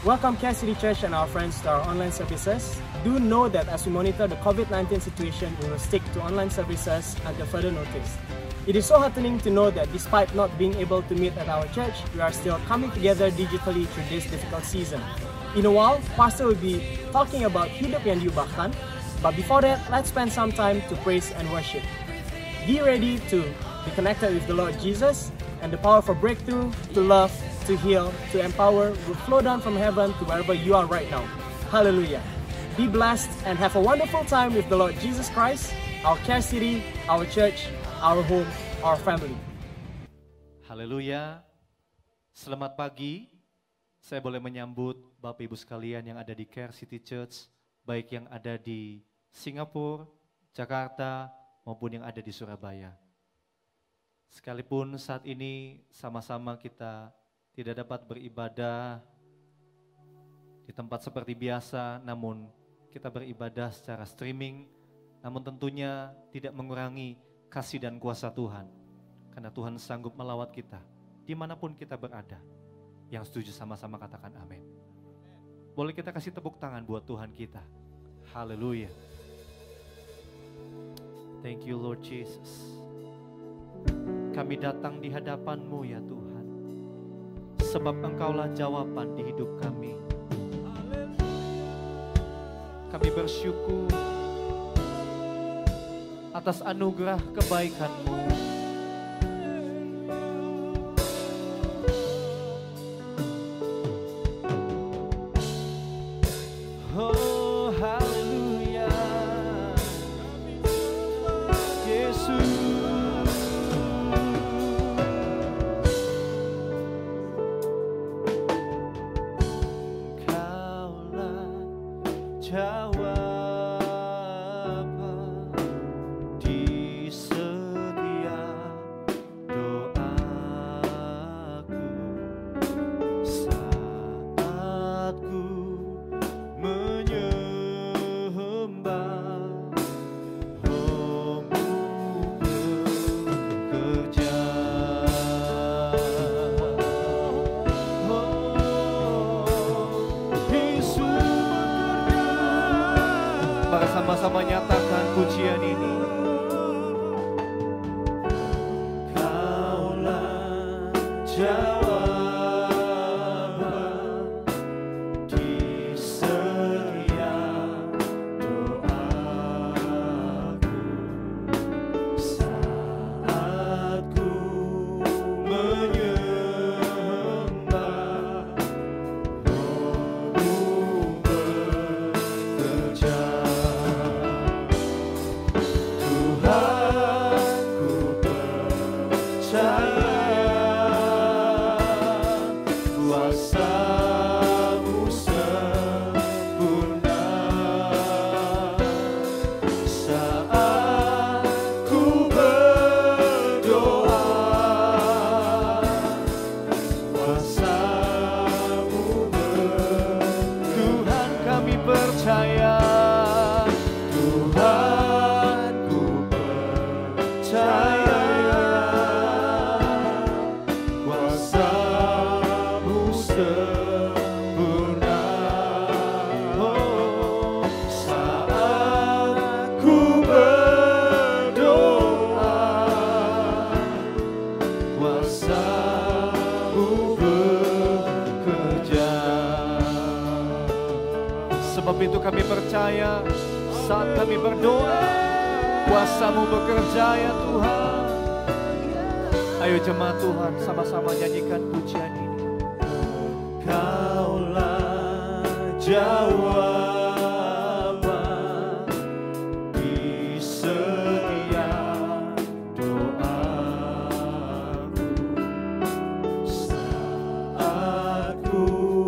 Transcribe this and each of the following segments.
Welcome Care City Church and our friends to our online services. Do know that as we monitor the COVID-19 situation, we will stick to online services until further notice. It is so heartening to know that despite not being able to meet at our church, we are still coming together digitally through this difficult season. In a while, Pastor will be talking about hidup yang diubahkan, but before that, let's spend some time to praise and worship. Be ready to be connected with the Lord Jesus, and the power for breakthrough, to love, to heal, to empower will flow down from heaven to wherever you are right now. Hallelujah. Be blessed and have a wonderful time with the Lord Jesus Christ, our Care City, our church, our home, our family. Haleluya. Selamat pagi. Saya boleh menyambut Bapak Ibu sekalian yang ada di Care City Church, baik yang ada di Singapura, Jakarta, maupun yang ada di Surabaya. Sekalipun saat ini sama-sama kita tidak dapat beribadah di tempat seperti biasa, namun kita beribadah secara streaming, namun tentunya tidak mengurangi kasih dan kuasa Tuhan. Karena Tuhan sanggup melawat kita dimanapun kita berada. Yang setuju sama-sama katakan amin. Boleh kita kasih tepuk tangan buat Tuhan kita. Haleluya. Thank you Lord Jesus. Kami datang di hadapan-Mu ya Tuhan. Sebab Engkaulah jawaban di hidup kami. Kami bersyukur atas anugerah kebaikan-Mu. Oh haleluya, Yesus. Sama-sama nyatakan pujian ini. Kaulah jawaban di setiap doaku saat ku menyembah Roh-Mu bekerja. Sebab itu kami percaya saat kami berdoa, kuasa-Mu bekerja ya Tuhan. Ayo jemaat Tuhan sama-sama nyanyikan pujian ini. Kaulah jawaban di setiap doaku saat ku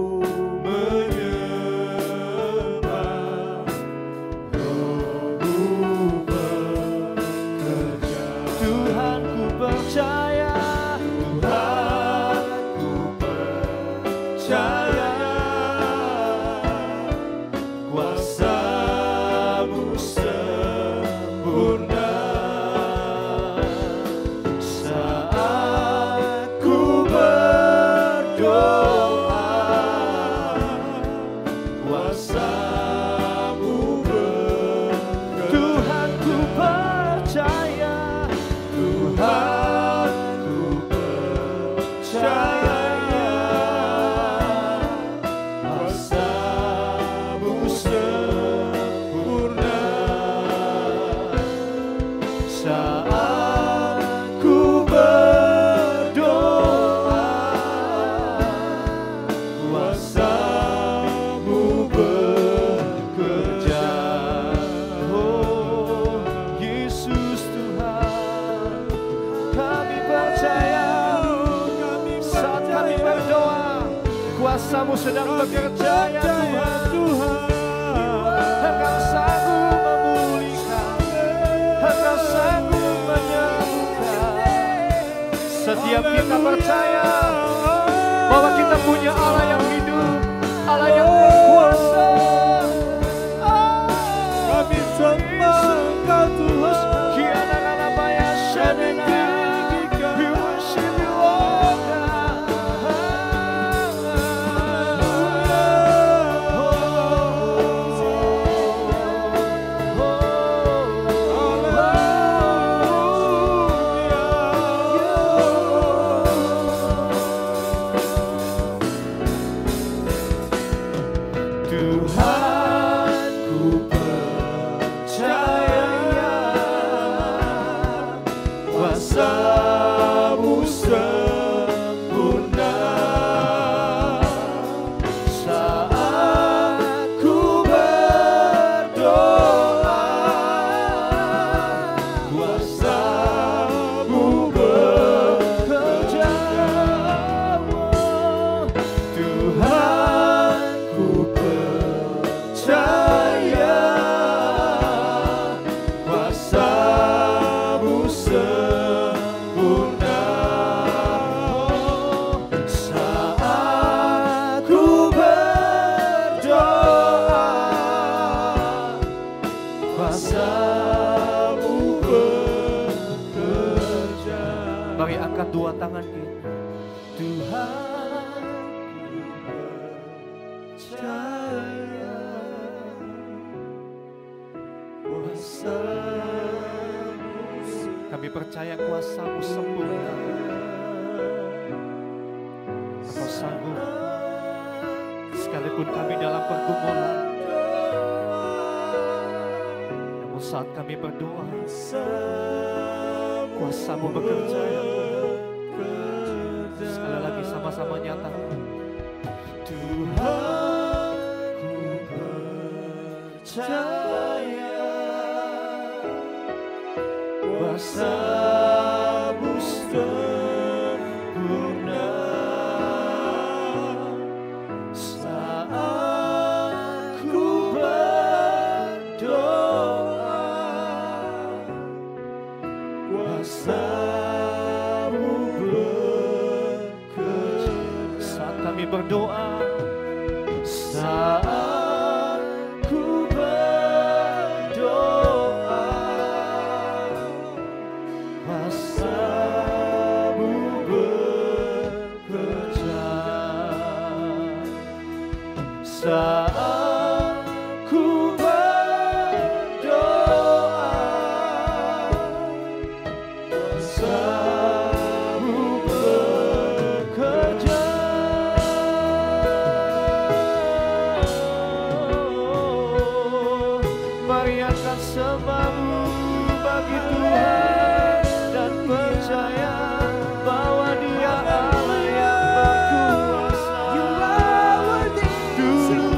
kuasa-Mu sedang bekerja ya Tuhan. Engkau sanggup memulihkan, Engkau sanggup menyembuhkan. Setiap kita percaya bahwa kita punya Allah yang hidup, Allah yang berkuasa. Kami sembah Engkau Tuhan. We worship you, oh God. Tuhan, ku percaya kuasa-Mu sempurna saat ku berdoa. Kuasa-Mu bekerja, Tuhan, ku percaya kuasa-Mu sempurna saat ku berdoa. Kuasa-Mu bekerja. Mari angkat dua tangan kita. Tuhan, percaya kuasa-Mu. Kami percaya kuasa-Mu sempurna. Engkau sanggup sekalipun kami dalam pergumulan. Namun saat kami berdoa, kuasa-Mu bekerja ya Tuhan. Sekali lagi sama-sama nyatakan. Tuhan, ku percaya kuasa-Mu sempurna saat ku berdoa. Kuasa-Mu bekerja. Saat kami berdoa, saat ku berdoa, kuasa-Mu bekerja. Saat ku berdoa, kuasa-Mu bekerja. Mari angkat sembah-Mu bagi Tuhan dan percaya bahwa Dia Allah yang berkuasa. Dulu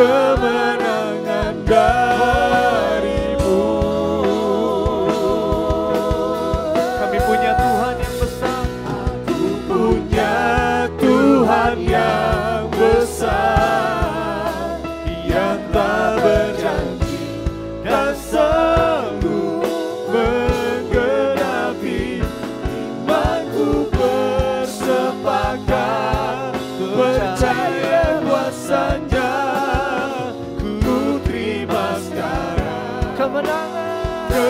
kemenangan darimu. Kami punya Tuhan yang besar. Aku punya Tuhan yang besar, yang tak berjanji dan sanggup menggenapi imanku bersepakat percaya kuasanya. Ku terima sekarang kemenangan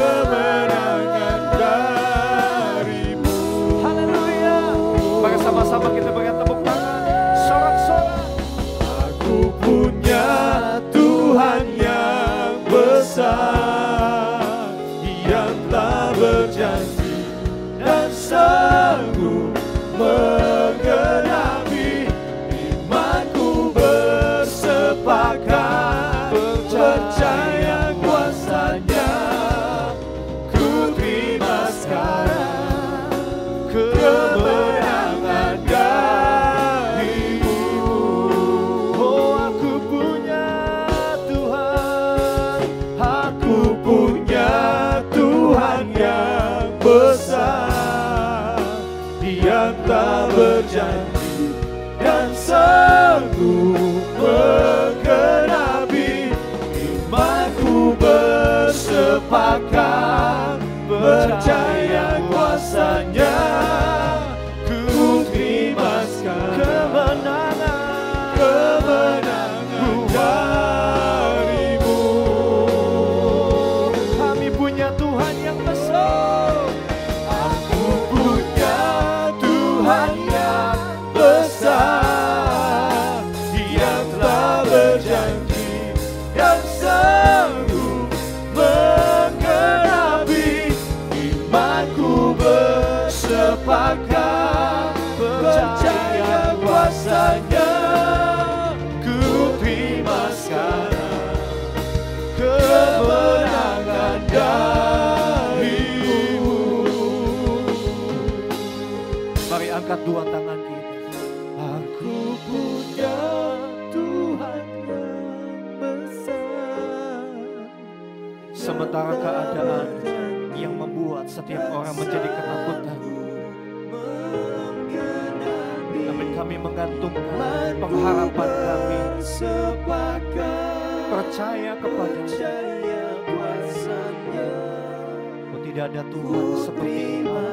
darimu. Haleluya. Mari sama-sama kita berikan tepuk tangan, sorak-sorak. Aku punya Tuhan yang besar, yang telah berjanji dan sanggup menggenapi imanku bersepakat percaya kuasanya. Ku terima sekarang kemenangan darimu. Oh, aku punya Tuhan, aku punya Tuhan yang besar, yang tak berjanji dan sanggup menggenapi imanku bersepakat percaya kuasanya. Ku terima sekarang kemenangan darimu. Kami punya Tuhan yang besar. Aku punya Tuhan yang besar, yang telah berjanji dan sanggup menggenapi imanku bersepakat percaya kuasanya. Ku terima sekarang kemenangan darimu. Mari angkat dua tangan kita. Aku punya Tuhan yang besar, Sementara keadaan yang membuat setiap orang menjadi ketakutan, namun kami menggantungkan pengharapan kami, percaya kepada-Nya. Oh, tidak ada Tuhan seperti Engkau.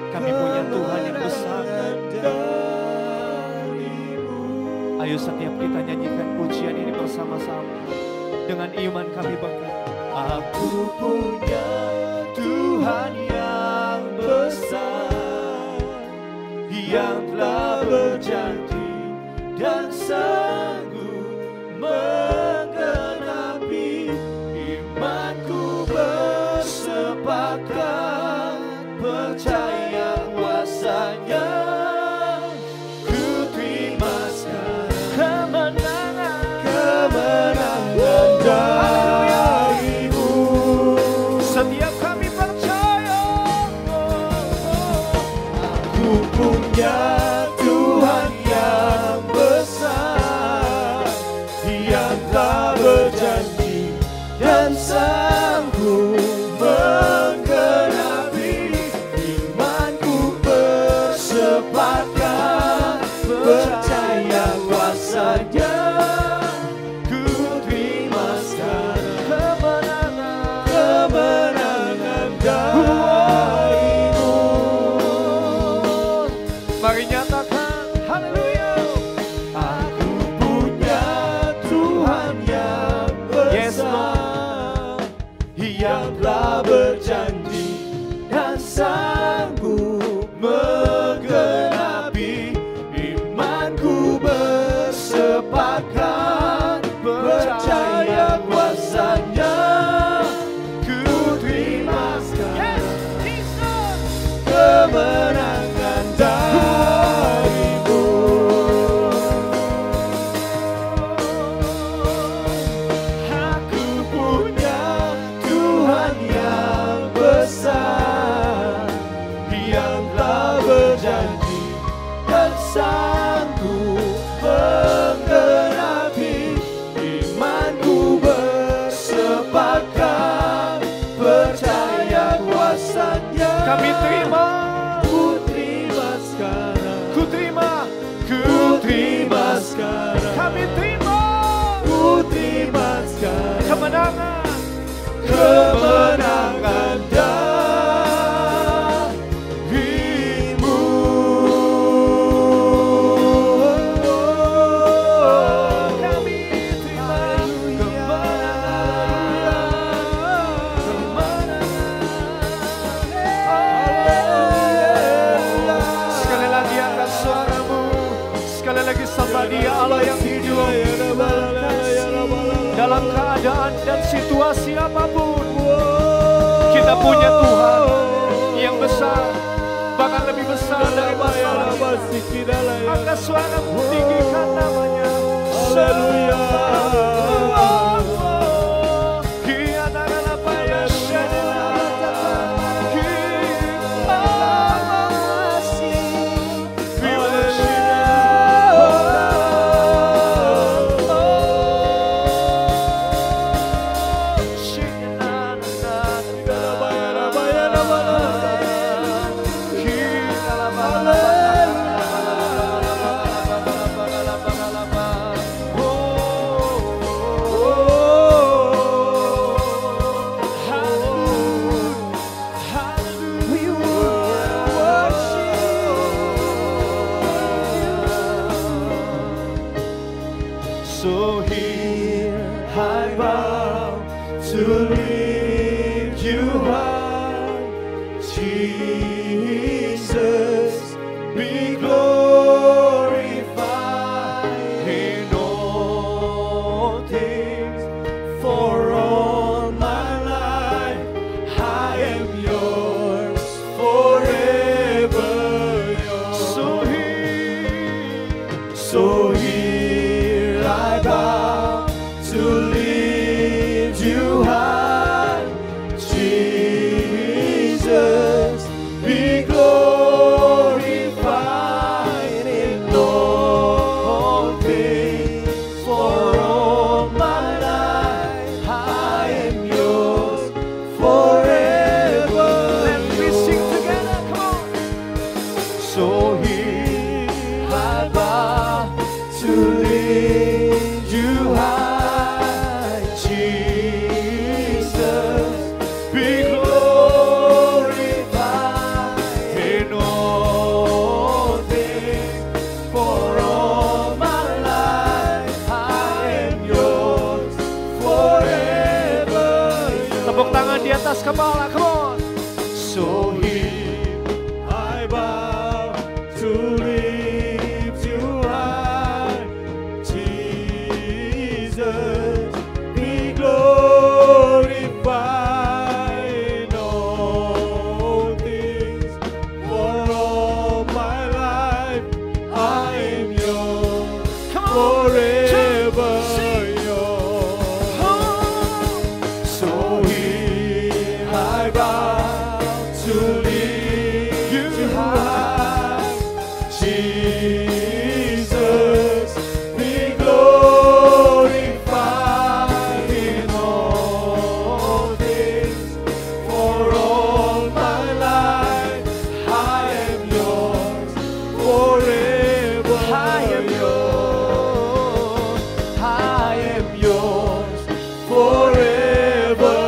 Kami punya Tuhan yang besar. Ayo setiap kita nyanyikan pujian ini bersama-sama. Dengan iman kami berkata, aku punya Tuhan yang besar, yang telah berjanji dan sanggup menggenapi imanku bersepakat percaya kuasanya. Ku terima sekarang kemenangan darimu. setiap kami percaya. Aku punya Tuhan yang besar, yang tak berjanji dan sanggup menggenapi imanku bersepakat percaya kuasanya. Ku terima sekarang kemenangan darimu. Mari nyatakan haleluya. Aku punya Tuhan yang Yes, besar, yang telah berjanji dan sanggup menggenapi imanku bersepakat percaya kuasanya. Ku terima sekarang kemenangan darimu. Aku punya Tuhan yang besar, yang telah berjanji dan sanggup menggenapi kemenangan darimu. Kami terima kemenangan. Sekali lagi angkat suaramu, sekali lagi sembah Dia Allah yang hidup dalam keadaan dan situasi apapun. Kita punya Tuhan yang besar, bahkan lebih besar dari masalah kita. Angkat suaramu, tinggikan namanya. Haleluya. So here I bow to lift you high, Jesus, be glorified in all things. For all my life I am yours, forever yours. So here I bow to lift you high, Jesus, be glorified in all things. For all my life I am yours, forever. Let me sing together, come on. So here I bow to lift you high, Jesus, be glorified in all things. For all my life I am yours, forever yours. Tepuk tangan di atas kepala, come on. So here I bow to lift you high, Jesus, be glorified in all things. For all my life I am yours, forever yours. So here I bow to lift you high, Jesus, be glorified in all things. For all my life I am yours, forever I am yours. I am yours, forever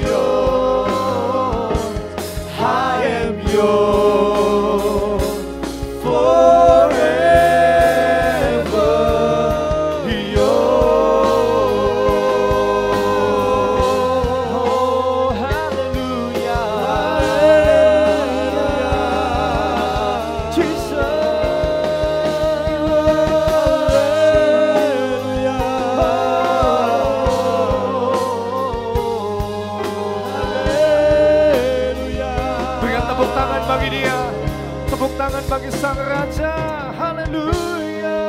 yours. I am yours, forever yours. Oh, hallelujah, hallelujah, Jesus. Berikan tepuk tangan bagi Dia, tepuk tangan bagi Sang Raja. Haleluya.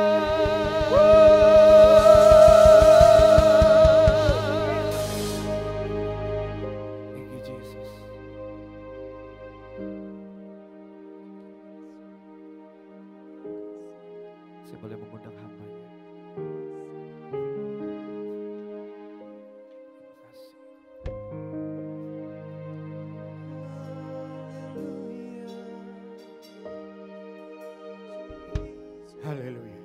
Thank you, Jesus. Saya boleh mengundang hamba-Nya. Terima kasih. Haleluya.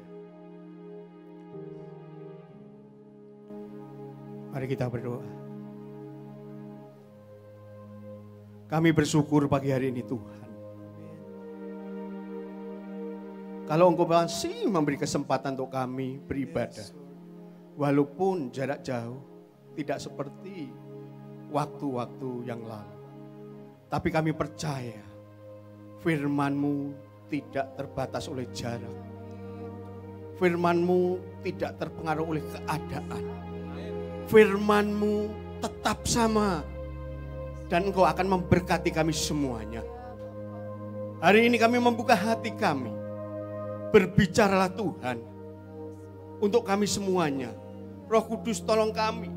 Mari kita berdoa. Kami bersyukur pagi hari ini Tuhan. Kalau Engkau masih memberi kesempatan untuk kami beribadah. Walaupun jarak jauh, tidak seperti waktu-waktu yang lalu. Tapi kami percaya firman-Mu tidak terbatas oleh jarak. Firman-Mu tidak terpengaruh oleh keadaan. Firman-Mu tetap sama. Dan Engkau akan memberkati kami semuanya. Hari ini kami membuka hati kami. Berbicaralah Tuhan. Untuk kami semuanya. Roh Kudus tolong kami.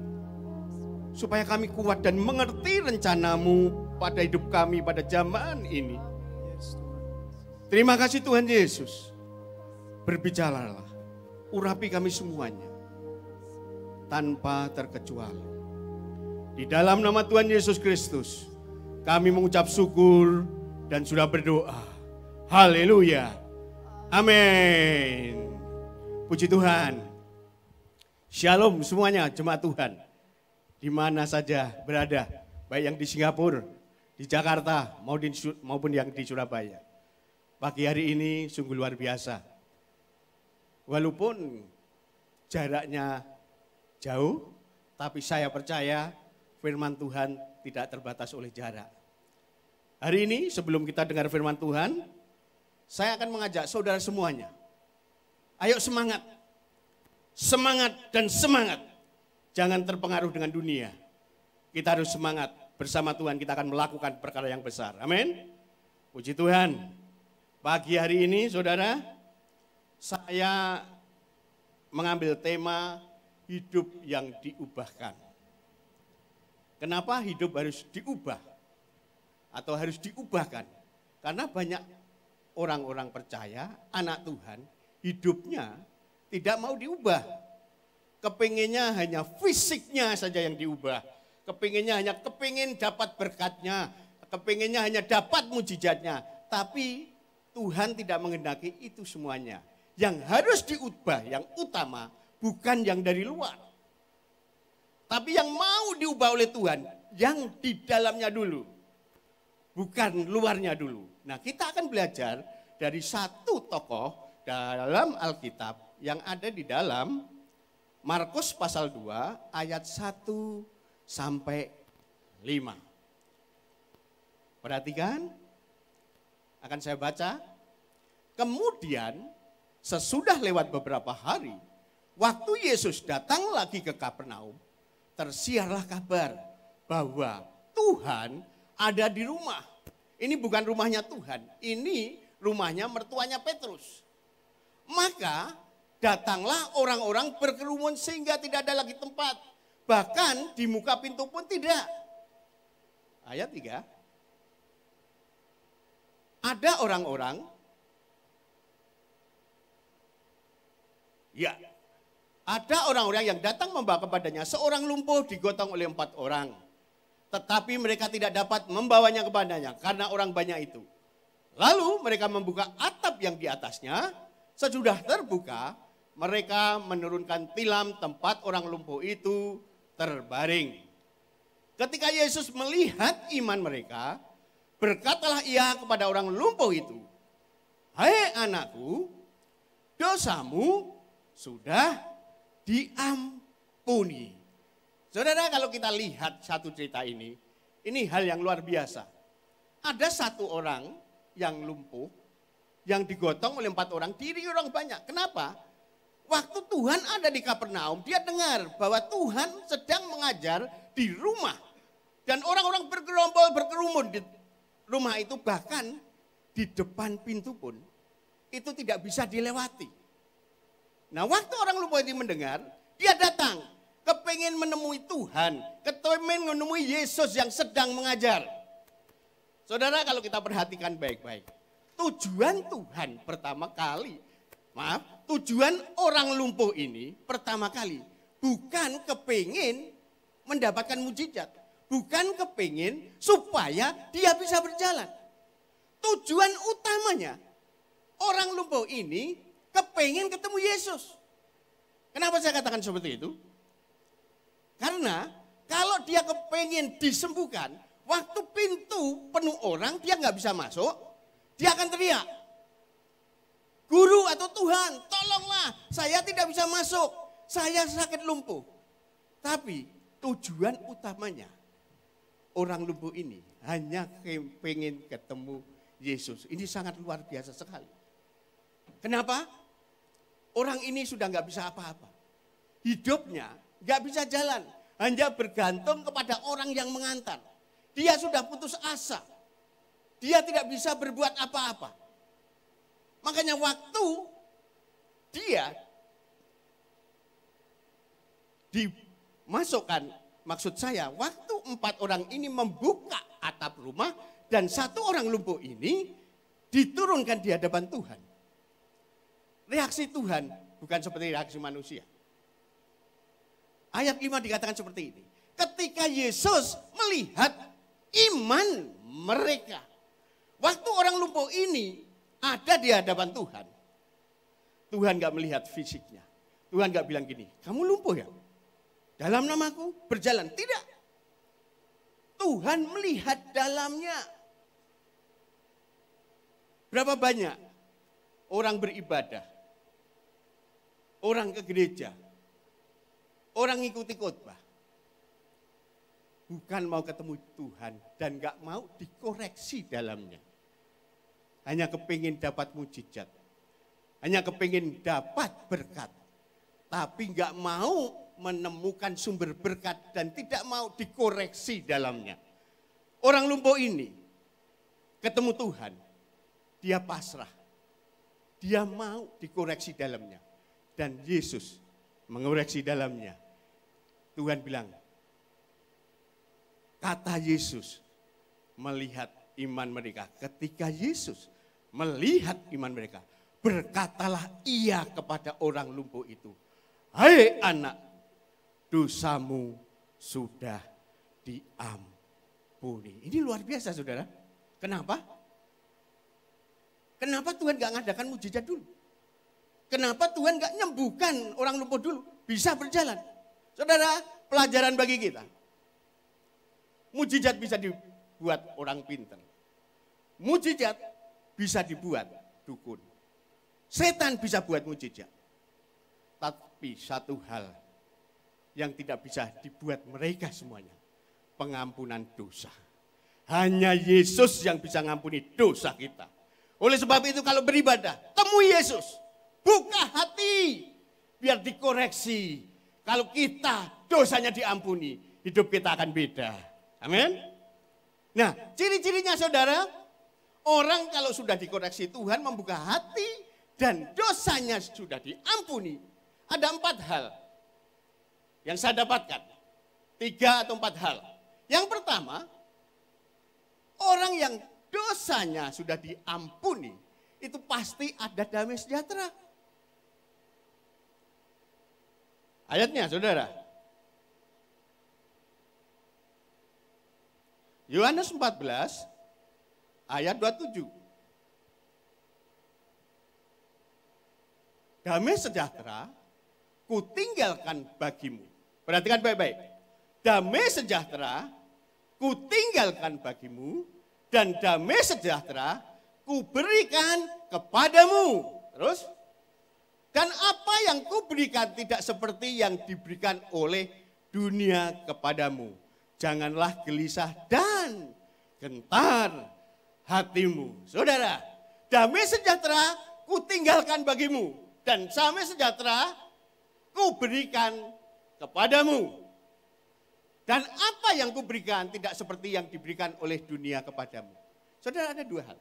Supaya kami kuat dan mengerti rencana-Mu pada hidup kami pada zaman ini. Terima kasih Tuhan Yesus. Berbicaralah. Urapi kami semuanya. Tanpa terkecuali. Di dalam nama Tuhan Yesus Kristus, kami mengucap syukur dan sudah berdoa. Haleluya. Amin. Puji Tuhan. Shalom semuanya jemaat Tuhan. Di mana saja berada, baik yang di Singapura, di Jakarta, maupun yang di Surabaya. Pagi hari ini sungguh luar biasa. Walaupun jaraknya jauh, tapi saya percaya firman Tuhan tidak terbatas oleh jarak. Hari ini sebelum kita dengar firman Tuhan, saya akan mengajak saudara semuanya. Ayo semangat. Semangat dan semangat. Jangan terpengaruh dengan dunia. Kita harus semangat. Bersama Tuhan kita akan melakukan perkara yang besar. Amin. Puji Tuhan. Pagi hari ini saudara, saya mengambil tema hidup yang diubahkan. Kenapa hidup harus diubah? Atau harus diubahkan? Karena banyak orang-orang percaya, anak Tuhan, hidupnya tidak mau diubah. Kepinginnya hanya fisiknya saja yang diubah. Kepinginnya hanya kepingin dapat berkatnya. Kepinginnya hanya dapat mujizatnya. Tapi Tuhan tidak menghendaki itu semuanya. Yang harus diubah, yang utama, bukan yang dari luar. Tapi yang mau diubah oleh Tuhan, yang di dalamnya dulu. Bukan luarnya dulu. Nah kita akan belajar dari satu tokoh dalam Alkitab yang ada di dalam Markus pasal 2 ayat 1 sampai 5. Perhatikan, akan saya baca. Kemudian sesudah lewat beberapa hari, waktu Yesus datang lagi ke Kapernaum, tersiarlah kabar bahwa Tuhan ada di rumah. Ini bukan rumahnya Tuhan, ini rumahnya mertuanya Petrus. Maka datanglah orang-orang berkerumun sehingga tidak ada lagi tempat. Bahkan di muka pintu pun tidak. Ayat 3. Ada orang-orang, ya, ada orang-orang yang datang membawa kepadanya seorang lumpuh digotong oleh 4 orang. Tetapi mereka tidak dapat membawanya kepadanya karena orang banyak itu. Lalu mereka membuka atap yang di atasnya. Sesudah terbuka, mereka menurunkan tilam tempat orang lumpuh itu terbaring. Ketika Yesus melihat iman mereka, berkatalah ia kepada orang lumpuh itu, "Hai anakku, dosamu sudah diampuni." Saudara, kalau kita lihat satu cerita ini hal yang luar biasa. Ada satu orang yang lumpuh, yang digotong oleh 4 orang, diri orang banyak. Kenapa? Waktu Tuhan ada di Kapernaum, dia dengar bahwa Tuhan sedang mengajar di rumah. Dan orang-orang bergerombol, berkerumun di rumah itu, bahkan di depan pintu pun itu tidak bisa dilewati. Nah waktu orang lumpuh ini mendengar, dia datang, kepingin menemui Tuhan, kepingin menemui Yesus yang sedang mengajar. Saudara, kalau kita perhatikan baik-baik, tujuan Tuhan tujuan orang lumpuh ini pertama kali bukan kepingin mendapatkan mujizat, bukan kepingin supaya dia bisa berjalan. Tujuan utamanya orang lumpuh ini kepingin ketemu Yesus. Kenapa saya katakan seperti itu? Karena kalau dia kepingin disembuhkan, Waktu pintu penuh orang, dia nggak bisa masuk, dia akan teriak. Guru atau Tuhan, tolonglah, saya tidak bisa masuk, saya sakit lumpuh. Tapi tujuan utamanya, orang lumpuh ini hanya pengen ketemu Yesus. Ini sangat luar biasa sekali. Kenapa? Orang ini sudah nggak bisa apa-apa. Hidupnya nggak bisa jalan, hanya bergantung kepada orang yang mengantar. Dia sudah putus asa. Dia tidak bisa berbuat apa-apa. Makanya waktu dia dimasukkan, maksud saya waktu 4 orang ini membuka atap rumah dan 1 orang lumpuh ini diturunkan di hadapan Tuhan. Reaksi Tuhan bukan seperti reaksi manusia. Ayat 5 dikatakan seperti ini. Ketika Yesus melihat iman mereka. Waktu orang lumpuh ini ada di hadapan Tuhan. Tuhan gak melihat fisiknya. Tuhan gak bilang gini, kamu lumpuh ya? Dalam namaku berjalan. Tidak. Tuhan melihat dalamnya. Berapa banyak orang beribadah, orang ke gereja, orang ngikuti khotbah, bukan mau ketemu Tuhan dan gak mau dikoreksi dalamnya. Hanya kepingin dapat mujizat, hanya kepingin dapat berkat, tapi gak mau menemukan sumber berkat dan tidak mau dikoreksi dalamnya. Orang lumpuh ini ketemu Tuhan, dia pasrah, dia mau dikoreksi dalamnya. Dan Yesus mengoreksi dalamnya. Tuhan bilang, kata Yesus melihat iman mereka. Ketika Yesus melihat iman mereka, berkatalah ia kepada orang lumpuh itu, hai anak, dosamu sudah diampuni. Ini luar biasa saudara. Kenapa? Kenapa Tuhan gak ngadakan mujizat dulu? Kenapa Tuhan gak nyembuhkan orang lumpuh dulu? Bisa berjalan. Saudara, pelajaran bagi kita. Mujizat bisa dibuat orang pintar. Mujizat bisa dibuat dukun. Setan bisa buat mujizat. Tapi satu hal yang tidak bisa dibuat mereka semuanya. Pengampunan dosa. Hanya Yesus yang bisa ngampuni dosa kita. Oleh sebab itu kalau beribadah, temui Yesus. Buka hati, biar dikoreksi. Kalau kita dosanya diampuni, hidup kita akan beda. Amin. Nah, ciri-cirinya saudara, orang kalau sudah dikoreksi Tuhan membuka hati dan dosanya sudah diampuni. Ada 4 hal yang saya dapatkan. 3 atau 4 hal. Yang pertama, orang yang dosanya sudah diampuni, itu pasti ada damai sejahtera. Ayatnya saudara. Yohanes 14 ayat 27. Damai sejahtera kutinggalkan bagimu. Perhatikan baik-baik. Damai sejahtera kutinggalkan bagimu dan damai sejahtera kuberikan kepadamu. Terus, dan apa yang kuberikan tidak seperti yang diberikan oleh dunia kepadamu. Janganlah gelisah dan gentar hatimu. Saudara, damai sejahtera kutinggalkan bagimu dan damai sejahtera kuberikan kepadamu. Dan apa yang kuberikan tidak seperti yang diberikan oleh dunia kepadamu. Saudara, ada 2 hal.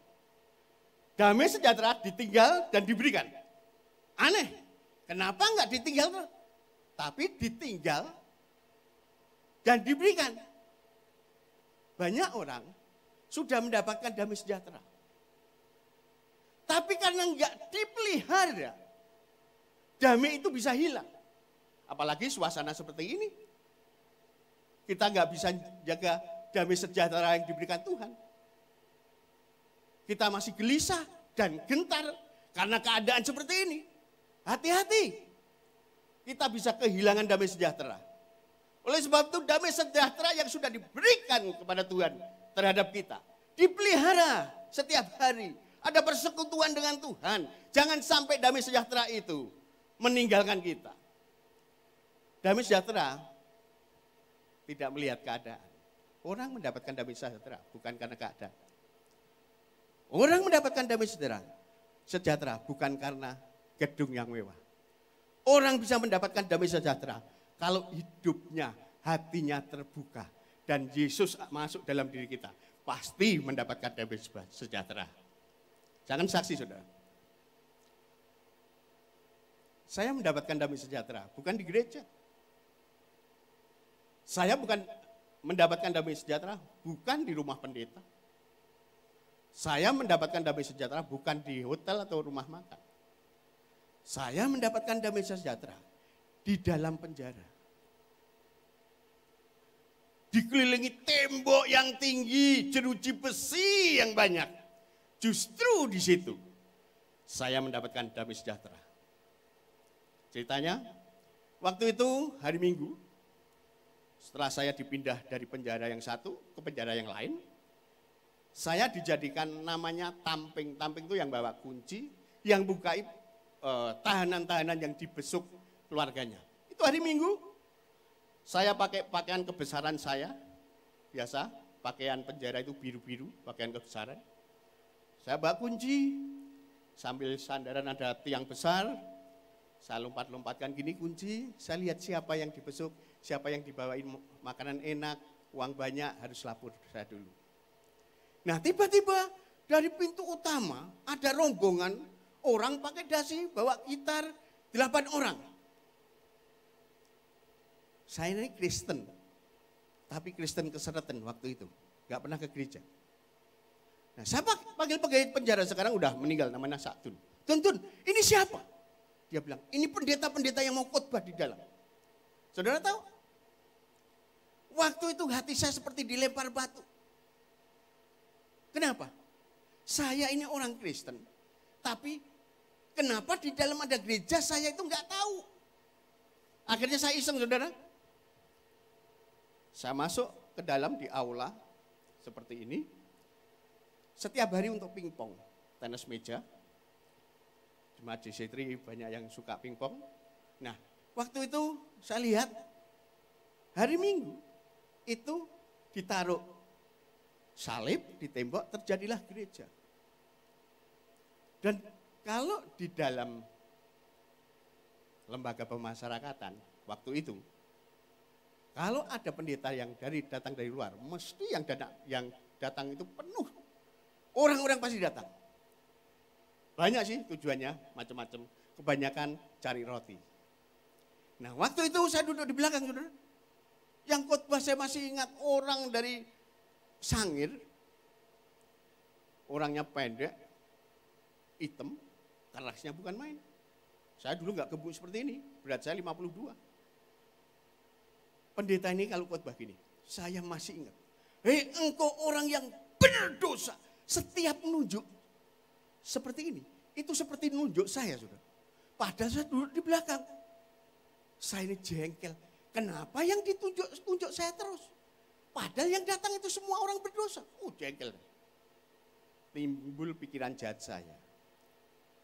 Damai sejahtera ditinggal dan diberikan. Aneh, kenapa enggak ditinggal? Tapi ditinggal dan diberikan. Banyak orang sudah mendapatkan damai sejahtera. Tapi karena enggak dipelihara, damai itu bisa hilang. Apalagi suasana seperti ini. Kita nggak bisa jaga damai sejahtera yang diberikan Tuhan. Kita masih gelisah dan gentar karena keadaan seperti ini. Hati-hati. Kita bisa kehilangan damai sejahtera. Oleh sebab itu damai sejahtera yang sudah diberikan kepada Tuhan terhadap kita. Dipelihara setiap hari. Ada persekutuan dengan Tuhan. Jangan sampai damai sejahtera itu meninggalkan kita. Damai sejahtera tidak melihat keadaan. Orang mendapatkan damai sejahtera bukan karena keadaan. Orang mendapatkan damai sejahtera bukan karena gedung yang mewah. Orang bisa mendapatkan damai sejahtera kalau hidupnya, hatinya terbuka. Dan Yesus masuk dalam diri kita. Pasti mendapatkan damai sejahtera. Jangan saksi, saudara. Saya mendapatkan damai sejahtera, bukan di gereja. Saya bukan mendapatkan damai sejahtera, bukan di rumah pendeta. Saya mendapatkan damai sejahtera bukan di hotel atau rumah makan. Saya mendapatkan damai sejahtera di dalam penjara. Dikelilingi tembok yang tinggi, jeruji besi yang banyak. Justru di situ saya mendapatkan damai sejahtera. Ceritanya, waktu itu hari Minggu, setelah saya dipindah dari penjara yang satu ke penjara yang lain, saya dijadikan namanya tamping. Tamping itu yang bawa kunci, yang bukai tahanan-tahanan yang dibesuk keluarganya. Itu hari Minggu, saya pakai pakaian kebesaran saya, biasa pakaian penjara itu biru-biru, pakaian kebesaran. Saya bawa kunci, sambil sandaran ada tiang besar, saya lompat-lompatkan gini kunci, saya lihat siapa yang dibesuk, siapa yang dibawain makanan enak, uang banyak, harus lapor saya dulu. Nah tiba-tiba dari pintu utama ada rombongan orang pakai dasi, bawa gitar, 8 orang. Saya ini Kristen, tapi Kristen keseretan waktu itu, gak pernah ke gereja. Nah saya panggil pegawai penjara sekarang udah meninggal, namanya Satun. Tun, ini siapa? Dia bilang, ini pendeta-pendeta yang mau khotbah di dalam. Saudara tahu? Waktu itu hati saya seperti dilempar batu. Kenapa? Saya ini orang Kristen, tapi kenapa di dalam ada gereja saya itu nggak tahu. Akhirnya saya iseng, saudara. Saya masuk ke dalam di aula seperti ini. Setiap hari untuk pingpong, tenis meja. Jemaat JC3 banyak yang suka pingpong. Nah, waktu itu saya lihat hari Minggu itu ditaruh salib di tembok, terjadilah gereja. Dan kalau di dalam lembaga pemasyarakatan waktu itu, kalau ada pendeta yang datang dari luar, mesti yang datang itu penuh. Orang-orang pasti datang. Banyak sih tujuannya, macam-macam. Kebanyakan cari roti. Nah waktu itu saya duduk di belakang, saudara. Yang khotbah saya masih ingat orang dari Sangir. Orangnya pendek, hitam, kerasnya bukan main. Saya dulu gak gebuk seperti ini, berat saya 52. Pendeta ini kalau khotbah gini, saya masih ingat. Hei engkau orang yang berdosa, setiap menunjuk seperti ini, itu seperti nunjuk saya, saudara. Padahal saya duduk di belakang. Saya ini jengkel. Kenapa yang ditunjuk saya terus? Padahal yang datang itu semua orang berdosa. Jengkel. Timbul pikiran jahat saya.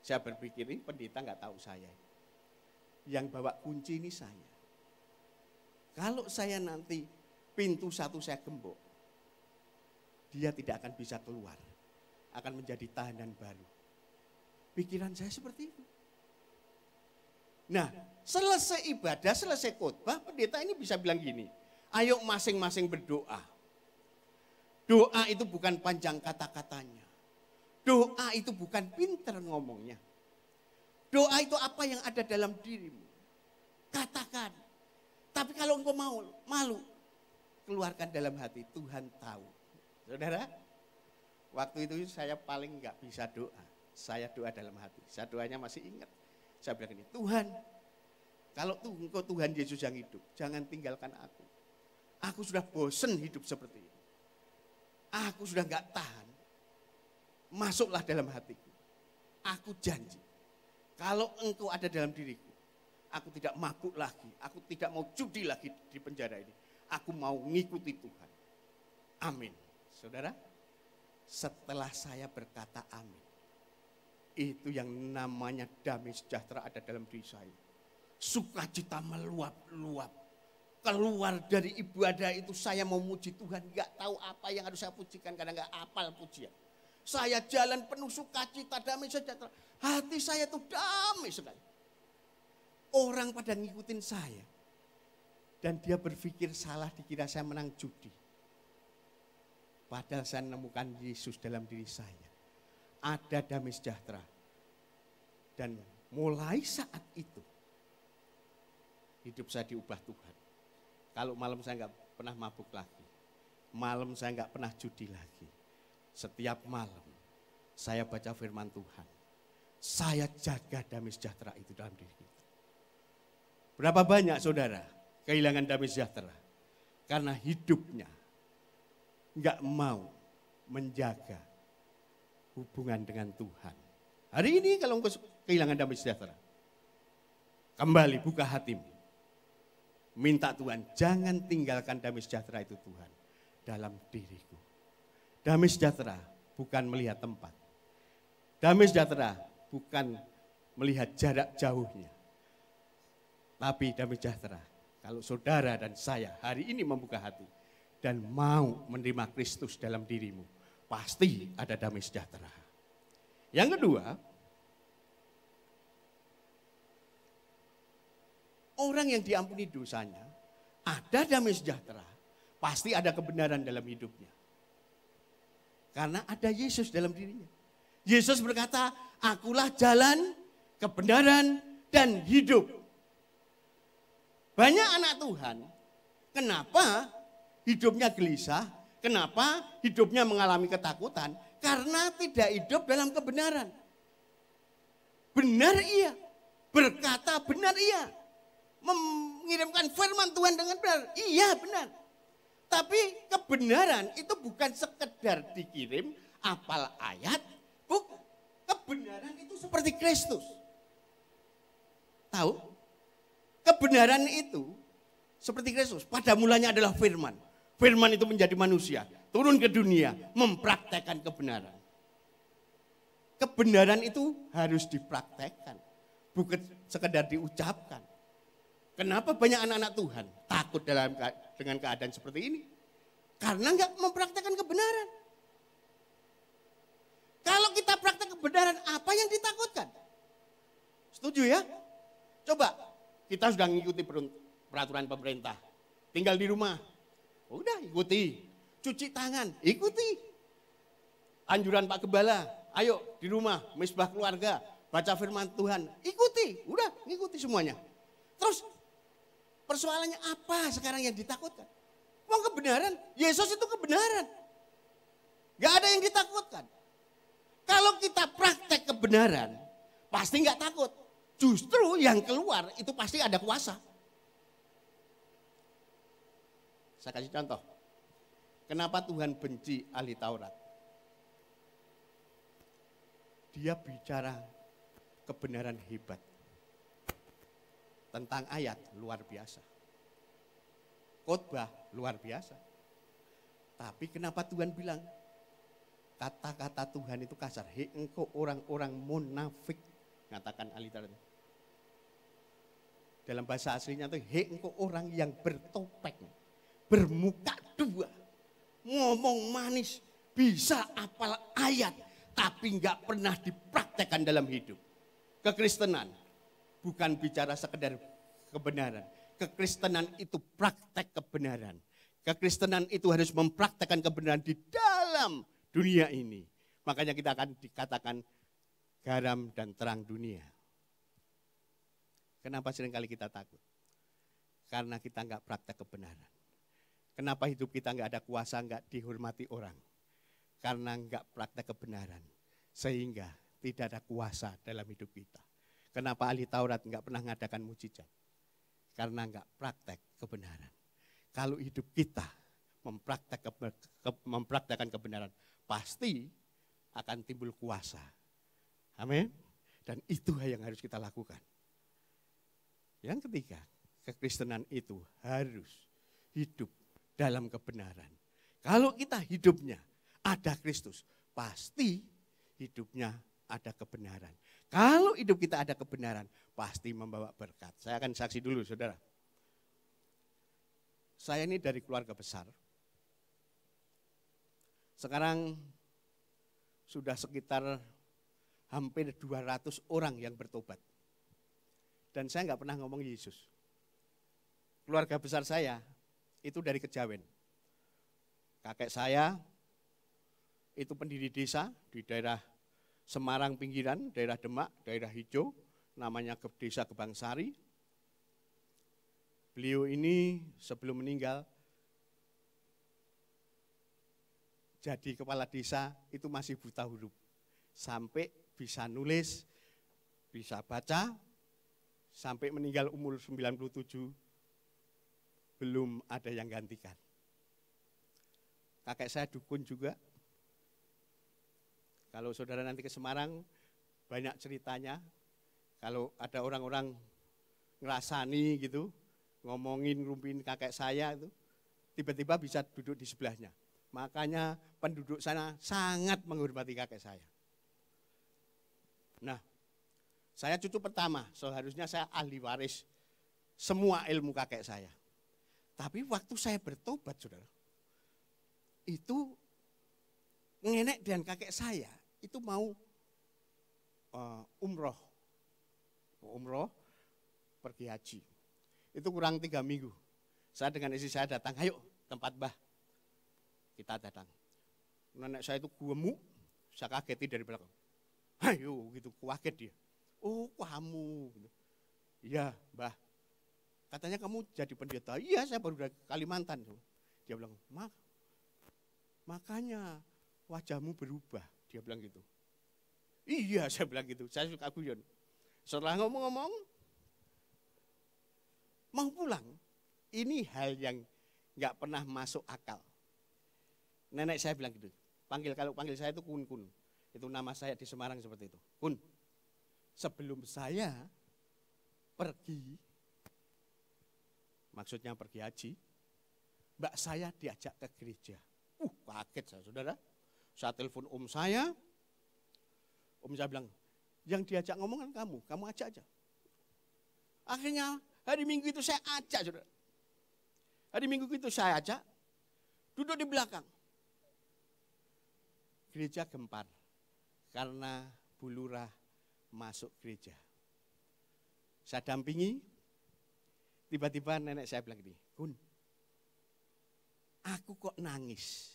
Saya berpikir ini pendeta nggak tahu saya. Yang bawa kunci ini saya. Kalau saya nanti pintu satu saya gembok, dia tidak akan bisa keluar. Akan menjadi tahanan baru. Pikiran saya seperti itu. Nah, selesai ibadah, selesai khotbah, pendeta ini bisa bilang gini, ayo masing-masing berdoa. Doa itu bukan panjang kata-katanya. Doa itu bukan pintar ngomongnya. Doa itu apa yang ada dalam dirimu. Katakan. Tapi kalau engkau malu, keluarkan dalam hati, Tuhan tahu. Saudara, waktu itu saya paling nggak bisa doa. Saya doa dalam hati. Saya doanya masih ingat. Saya bilang ini, Tuhan, kalau engkau Tuhan Yesus yang hidup, jangan tinggalkan aku. Aku sudah bosan hidup seperti ini. Aku sudah nggak tahan. Masuklah dalam hatiku. Aku janji, kalau engkau ada dalam diriku, aku tidak mabuk lagi. Aku tidak mau judi lagi di penjara ini. Aku mau ngikuti Tuhan. Amin. Saudara, setelah saya berkata amin, itu yang namanya damai sejahtera ada dalam diri saya. Sukacita meluap-luap. Keluar dari ibadah itu saya mau muji Tuhan, gak tahu apa yang harus saya pujikan karena gak hafal pujian. Saya jalan penuh sukacita, damai sejahtera. Hati saya tuh damai sekali. Orang pada ngikutin saya. Dan dia berpikir salah, dikira saya menang judi. Padahal saya menemukan Yesus dalam diri saya. Ada damai sejahtera. Dan mulai saat itu, hidup saya diubah Tuhan. Kalau malam saya nggak pernah mabuk lagi. Malam saya nggak pernah judi lagi. Setiap malam saya baca firman Tuhan. Saya jaga damai sejahtera itu dalam diri kita. Berapa banyak saudara kehilangan damai sejahtera? Karena hidupnya nggak mau menjaga hubungan dengan Tuhan. Hari ini kalau engkau kehilangan damai sejahtera, kembali buka hatimu. Minta Tuhan, jangan tinggalkan damai sejahtera itu Tuhan dalam diriku. Damai sejahtera bukan melihat tempat. Damai sejahtera bukan melihat jarak jauhnya. Tapi damai sejahtera, kalau saudara dan saya hari ini membuka hati dan mau menerima Kristus dalam dirimu, pasti ada damai sejahtera. Yang kedua, orang yang diampuni dosanya, ada damai sejahtera, pasti ada kebenaran dalam hidupnya. Karena ada Yesus dalam dirinya. Yesus berkata, akulah jalan, kebenaran, dan hidup. Banyak anak Tuhan, kenapa hidupnya gelisah, kenapa hidupnya mengalami ketakutan? Karena tidak hidup dalam kebenaran. Benar iya, berkata benar iya. Mengirimkan firman Tuhan dengan benar. Iya benar. Tapi kebenaran itu bukan sekedar dikirim hafal ayat. Kebenaran itu seperti Kristus. Tahu? Kebenaran itu seperti Kristus. Pada mulanya adalah firman. Firman itu menjadi manusia. Turun ke dunia. Mempraktekkan kebenaran. Kebenaran itu harus dipraktekkan. Bukan sekedar diucapkan. Kenapa banyak anak-anak Tuhan takut dengan keadaan seperti ini? Karena enggak mempraktekkan kebenaran. Kalau kita praktek kebenaran, apa yang ditakutkan? Setuju ya? Coba, kita sudah mengikuti peraturan pemerintah. Tinggal di rumah, udah ikuti. Cuci tangan, ikuti. Anjuran Pak Gembala, ayo di rumah, misbah keluarga, baca firman Tuhan, ikuti. Udah, ikuti semuanya. Terus, persoalannya apa sekarang yang ditakutkan? Wong kebenaran, Yesus itu kebenaran. Gak ada yang ditakutkan. Kalau kita praktek kebenaran, pasti gak takut. Justru yang keluar itu pasti ada kuasa. Saya kasih contoh. Kenapa Tuhan benci ahli Taurat? Dia bicara kebenaran hebat. Tentang ayat luar biasa. Khotbah luar biasa. Tapi kenapa Tuhan bilang kata-kata Tuhan itu kasar? Hei engkau orang-orang munafik, katakan ahli Taurat. Dalam bahasa aslinya itu hei engkau orang yang bertopeng, bermuka dua, ngomong manis, bisa hafal ayat, tapi enggak pernah dipraktekkan dalam hidup. Kekristenan bukan bicara sekedar kebenaran. Kekristenan itu praktek kebenaran. Kekristenan itu harus mempraktekkan kebenaran di dalam dunia ini. Makanya kita akan dikatakan garam dan terang dunia. Kenapa seringkali kita takut? Karena kita enggak praktek kebenaran. Kenapa hidup kita enggak ada kuasa, enggak dihormati orang? Karena enggak praktek kebenaran. Sehingga tidak ada kuasa dalam hidup kita. Kenapa ahli Taurat enggak pernah mengadakan mujizat? Karena enggak praktek kebenaran. Kalau hidup kita mempraktekkan kebenaran, pasti akan timbul kuasa. Amin. Dan itu yang harus kita lakukan. Yang ketiga, kekristenan itu harus hidup dalam kebenaran. Kalau kita hidupnya ada Kristus, pasti hidupnya ada kebenaran. Kalau hidup kita ada kebenaran, pasti membawa berkat. Saya akan saksi dulu, saudara. Saya ini dari keluarga besar. Sekarang sudah sekitar hampir 200 orang yang bertobat. Dan saya nggak pernah ngomong Yesus. Keluarga besar saya itu dari Kejawen. Kakek saya itu pendiri desa di daerah Semarang pinggiran, daerah Demak, daerah hijau, namanya Desa Gebangsari. Beliau ini sebelum meninggal jadi kepala desa itu masih buta huruf. Sampai bisa nulis, bisa baca, sampai meninggal umur 97, belum ada yang gantikan. Kakek saya dukun juga. Kalau saudara nanti ke Semarang, banyak ceritanya. Kalau ada orang-orang ngerasani gitu, ngomongin, ngumpin kakek saya itu, tiba-tiba bisa duduk di sebelahnya. Makanya penduduk sana sangat menghormati kakek saya. Nah, saya cucu pertama, seharusnya saya ahli waris semua ilmu kakek saya. Tapi waktu saya bertobat, saudara, itu nenek dan kakek saya itu mau umroh pergi haji. Itu kurang 3 minggu. Saya dengan istri saya datang, ayo tempat Mbah. Kita datang. Nenek saya itu gemuk, saya kageti dari belakang. Ayo gitu, kaget dia. Oh kamu. Iya Mbah. Katanya kamu jadi pendeta. Iya saya baru dari Kalimantan. Dia bilang, makanya wajahmu berubah. Dia bilang gitu. Iya saya bilang gitu, saya suka guyon. Setelah ngomong-ngomong, mau pulang. Ini hal yang gak pernah masuk akal. Nenek saya bilang gitu, kalau panggil saya itu Kun. Itu nama saya di Semarang seperti itu. Kun, sebelum saya pergi, maksudnya pergi haji, mbak saya diajak ke gereja. Kaget saya, saudara. Saya telepon om saya bilang, yang diajak ngomong kan kamu ajak aja. Akhirnya hari Minggu itu saya ajak, saudara. Hari Minggu itu saya ajak, duduk di belakang. Gereja gempar karena Bu Lurah masuk gereja. Saya dampingi, tiba-tiba nenek saya bilang gini, Kun, aku kok nangis,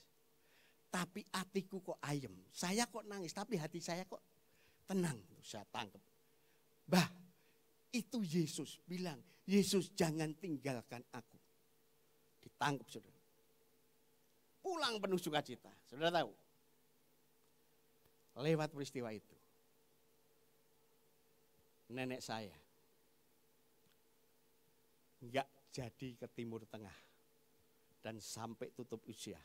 tapi hatiku kok ayem. Saya kok nangis, tapi hati saya kok tenang. Saya tangkap. Bah, itu Yesus bilang, Yesus jangan tinggalkan aku. Ditangkap, saudara. Pulang penuh sukacita. Saudara tahu? Lewat peristiwa itu, nenek saya enggak jadi ke Timur Tengah dan sampai tutup usia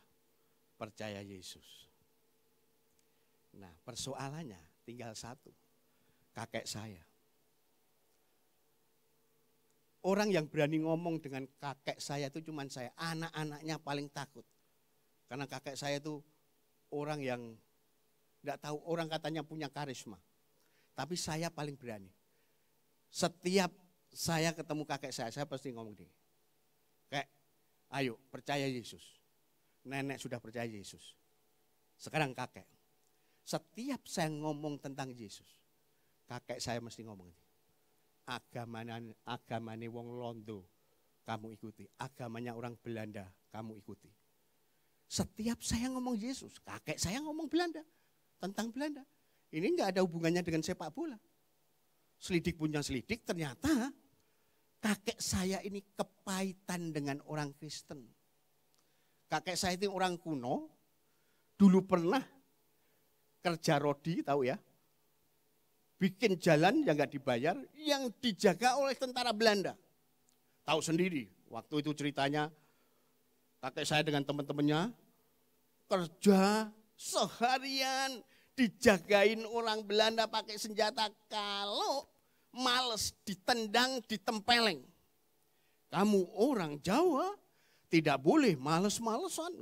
percaya Yesus. Nah, persoalannya tinggal satu, kakek saya. Orang yang berani ngomong dengan kakek saya itu cuma saya, anak-anaknya paling takut. Karena kakek saya itu orang yang enggak tahu, orang katanya punya karisma. Tapi saya paling berani. Setiap saya ketemu kakek saya pasti ngomong gini. Kek, ayo percaya Yesus. Nenek sudah percaya Yesus. Sekarang kakek. Setiap saya ngomong tentang Yesus, kakek saya mesti ngomong ini. Agamanya wong Londo kamu ikuti. Agamanya orang Belanda kamu ikuti. Setiap saya ngomong Yesus, kakek saya ngomong Belanda. Tentang Belanda. Ini enggak ada hubungannya dengan sepak bola. Selidik punya selidik, ternyata kakek saya ini kepahitan dengan orang Kristen. Kakek saya itu orang kuno, dulu pernah kerja rodi, tahu ya. Bikin jalan yang enggak dibayar, yang dijaga oleh tentara Belanda. Tahu sendiri, waktu itu ceritanya kakek saya dengan teman-temannya kerja seharian dijagain orang Belanda pakai senjata, kalau males ditendang, ditempeleng. Kamu orang Jawa tidak boleh males-malesan.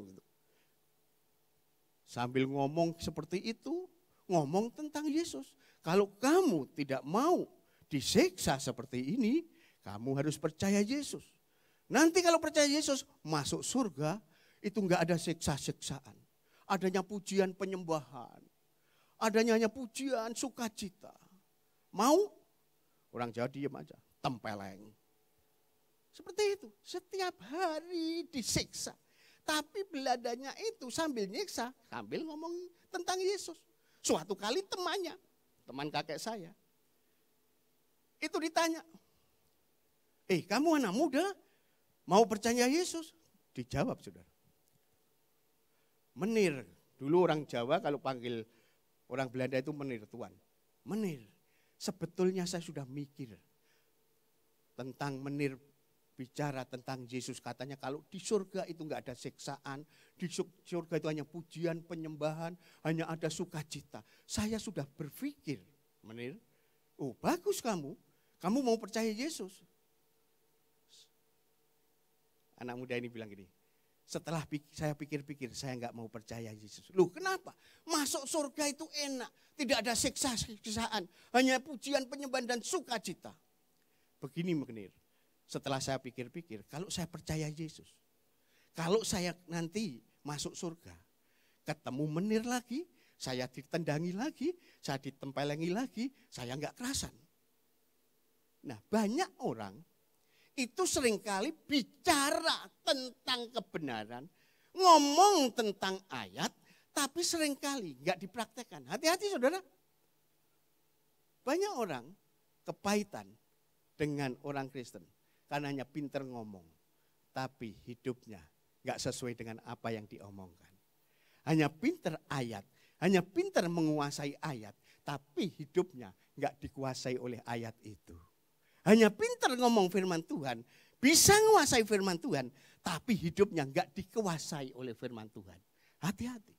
Sambil ngomong seperti itu, ngomong tentang Yesus. Kalau kamu tidak mau disiksa seperti ini, kamu harus percaya Yesus. Nanti kalau percaya Yesus, masuk surga, itu enggak ada siksa-siksaan. Adanya pujian penyembahan. Adanya hanya pujian sukacita. Mau? Orang Jawa diam aja, tempeleng. Seperti itu, setiap hari disiksa. Tapi beladanya itu sambil nyiksa, sambil ngomong tentang Yesus. Suatu kali temannya, teman kakek saya, itu ditanya, kamu anak muda mau percaya Yesus? Dijawab saudara. Menir, dulu orang Jawa kalau panggil orang Belanda itu menir tuan. Menir, sebetulnya saya sudah mikir tentang menir, bicara tentang Yesus, katanya kalau di surga itu enggak ada siksaan, di surga itu hanya pujian, penyembahan, hanya ada sukacita. Saya sudah berpikir, Menir, oh bagus kamu mau percaya Yesus. Anak muda ini bilang gini, setelah saya pikir-pikir saya enggak mau percaya Yesus. Loh kenapa? Masuk surga itu enak, tidak ada siksaan, hanya pujian, penyembahan dan sukacita. Begini Menir. Setelah saya pikir-pikir, kalau saya percaya Yesus, kalau saya nanti masuk surga, ketemu Menir lagi, saya ditendangi lagi, saya ditempelengi lagi, saya enggak kerasan. Nah banyak orang itu seringkali bicara tentang kebenaran, ngomong tentang ayat, tapi seringkali enggak dipraktekkan. Hati-hati saudara. Banyak orang kepahitan dengan orang Kristen. Karena hanya pinter ngomong, tapi hidupnya gak sesuai dengan apa yang diomongkan. Hanya pinter ayat, hanya pinter menguasai ayat, tapi hidupnya gak dikuasai oleh ayat itu. Hanya pinter ngomong firman Tuhan, bisa menguasai firman Tuhan, tapi hidupnya gak dikuasai oleh firman Tuhan. Hati-hati.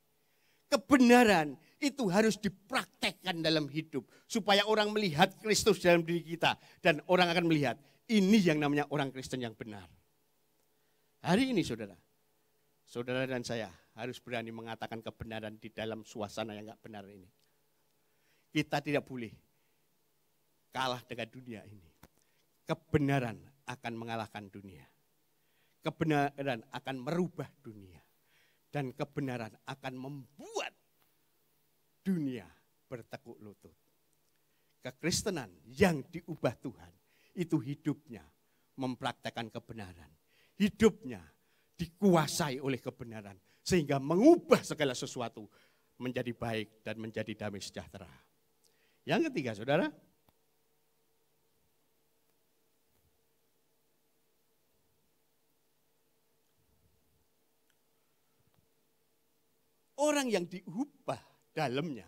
Kebenaran itu harus dipraktekkan dalam hidup, supaya orang melihat Kristus dalam diri kita, dan orang akan melihat, ini yang namanya orang Kristen yang benar. Hari ini saudara dan saya harus berani mengatakan kebenaran di dalam suasana yang gak benar ini. Kita tidak boleh kalah dengan dunia ini. Kebenaran akan mengalahkan dunia. Kebenaran akan merubah dunia. Dan kebenaran akan membuat dunia bertekuk lutut. Kekristenan yang diubah Tuhan, itu hidupnya mempraktekkan kebenaran. Hidupnya dikuasai oleh kebenaran. Sehingga mengubah segala sesuatu menjadi baik dan menjadi damai sejahtera. Yang ketiga saudara. Orang yang diubah dalamnya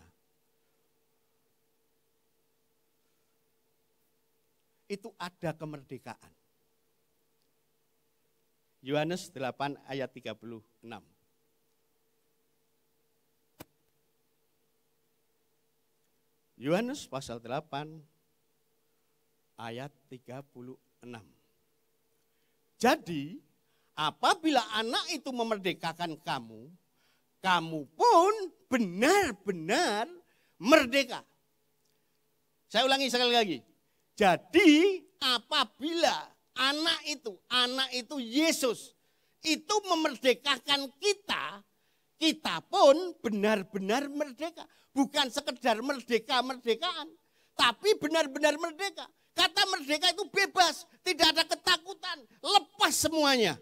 itu ada kemerdekaan. Yohanes 8 ayat 36. Yohanes pasal 8 ayat 36. Jadi apabila anak itu memerdekakan kamu, kamu pun benar-benar merdeka. Saya ulangi sekali lagi. Jadi apabila anak itu Yesus, itu memerdekakan kita, kita pun benar-benar merdeka. Bukan sekedar merdeka-merdekaan, tapi benar-benar merdeka. Kata merdeka itu bebas, tidak ada ketakutan, lepas semuanya.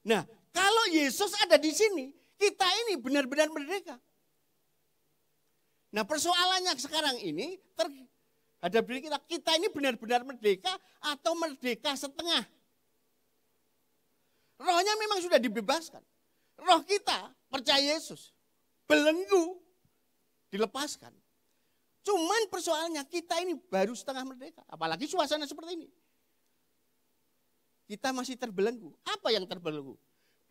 Nah, kalau Yesus ada di sini, kita ini benar-benar merdeka. Nah, persoalannya sekarang ini terhadap diri kita ini benar-benar merdeka atau merdeka setengah? Rohnya memang sudah dibebaskan. Roh kita percaya Yesus, belenggu, dilepaskan. Cuman persoalannya kita ini baru setengah merdeka. Apalagi suasana seperti ini. Kita masih terbelenggu. Apa yang terbelenggu?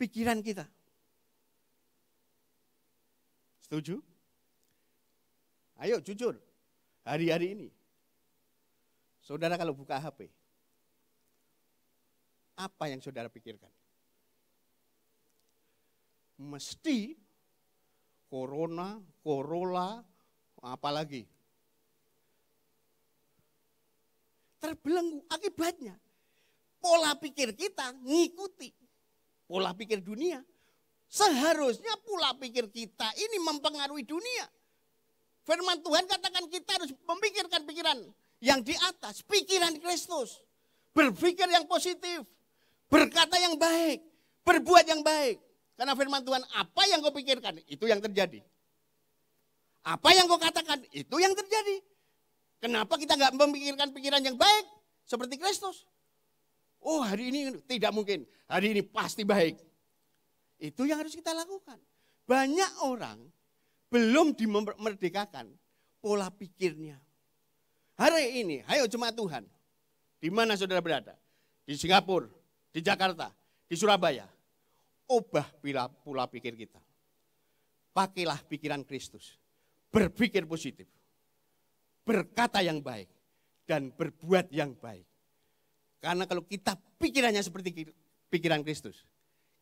Pikiran kita. Setuju? Ayo jujur. Hari-hari ini. Saudara kalau buka HP. Apa yang saudara pikirkan? Mesti Corona, Corolla, apalagi. Terbelenggu akibatnya. Pola pikir kita ngikuti pola pikir dunia. Seharusnya pola pikir kita ini mempengaruhi dunia. Firman Tuhan katakan kita harus memikirkan pikiran yang di atas, pikiran Kristus. Berpikir yang positif, berkata yang baik, berbuat yang baik. Karena firman Tuhan, apa yang kau pikirkan, itu yang terjadi. Apa yang kau katakan, itu yang terjadi. Kenapa kita nggak memikirkan pikiran yang baik seperti Kristus? Oh, hari ini tidak mungkin, hari ini pasti baik. Itu yang harus kita lakukan. Banyak orang belum dimerdekakan pola pikirnya. Hari ini, ayo jemaat Tuhan, di mana saudara berada? Di Singapura, di Jakarta, di Surabaya. Ubah pola pikir kita. Pakailah pikiran Kristus. Berpikir positif. Berkata yang baik. Dan berbuat yang baik. Karena kalau kita pikirannya seperti pikiran Kristus,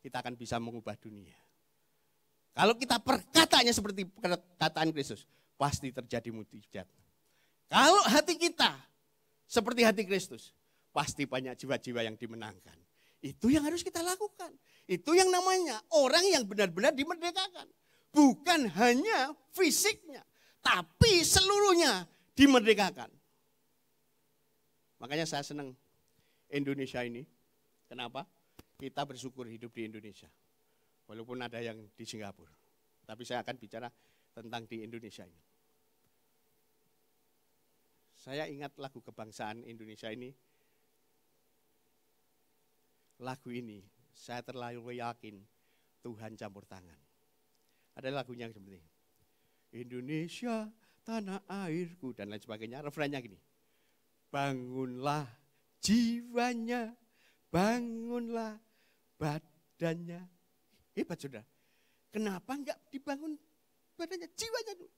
kita akan bisa mengubah dunia. Kalau kita perkataannya seperti perkataan Kristus, pasti terjadi mujizat. Kalau hati kita seperti hati Kristus, pasti banyak jiwa-jiwa yang dimenangkan. Itu yang harus kita lakukan. Itu yang namanya orang yang benar-benar dimerdekakan. Bukan hanya fisiknya, tapi seluruhnya dimerdekakan. Makanya saya senang Indonesia ini. Kenapa? Kita bersyukur hidup di Indonesia. Walaupun ada yang di Singapura. Tapi saya akan bicara tentang di Indonesia ini. Saya ingat lagu kebangsaan Indonesia ini. Lagu ini saya terlalu yakin Tuhan campur tangan. Ada lagunya seperti Indonesia tanah airku dan lain sebagainya. Refrennya gini. Bangunlah jiwanya, bangunlah badannya. Hebat saudara. Kenapa enggak dibangun badannya, jiwanya dulu?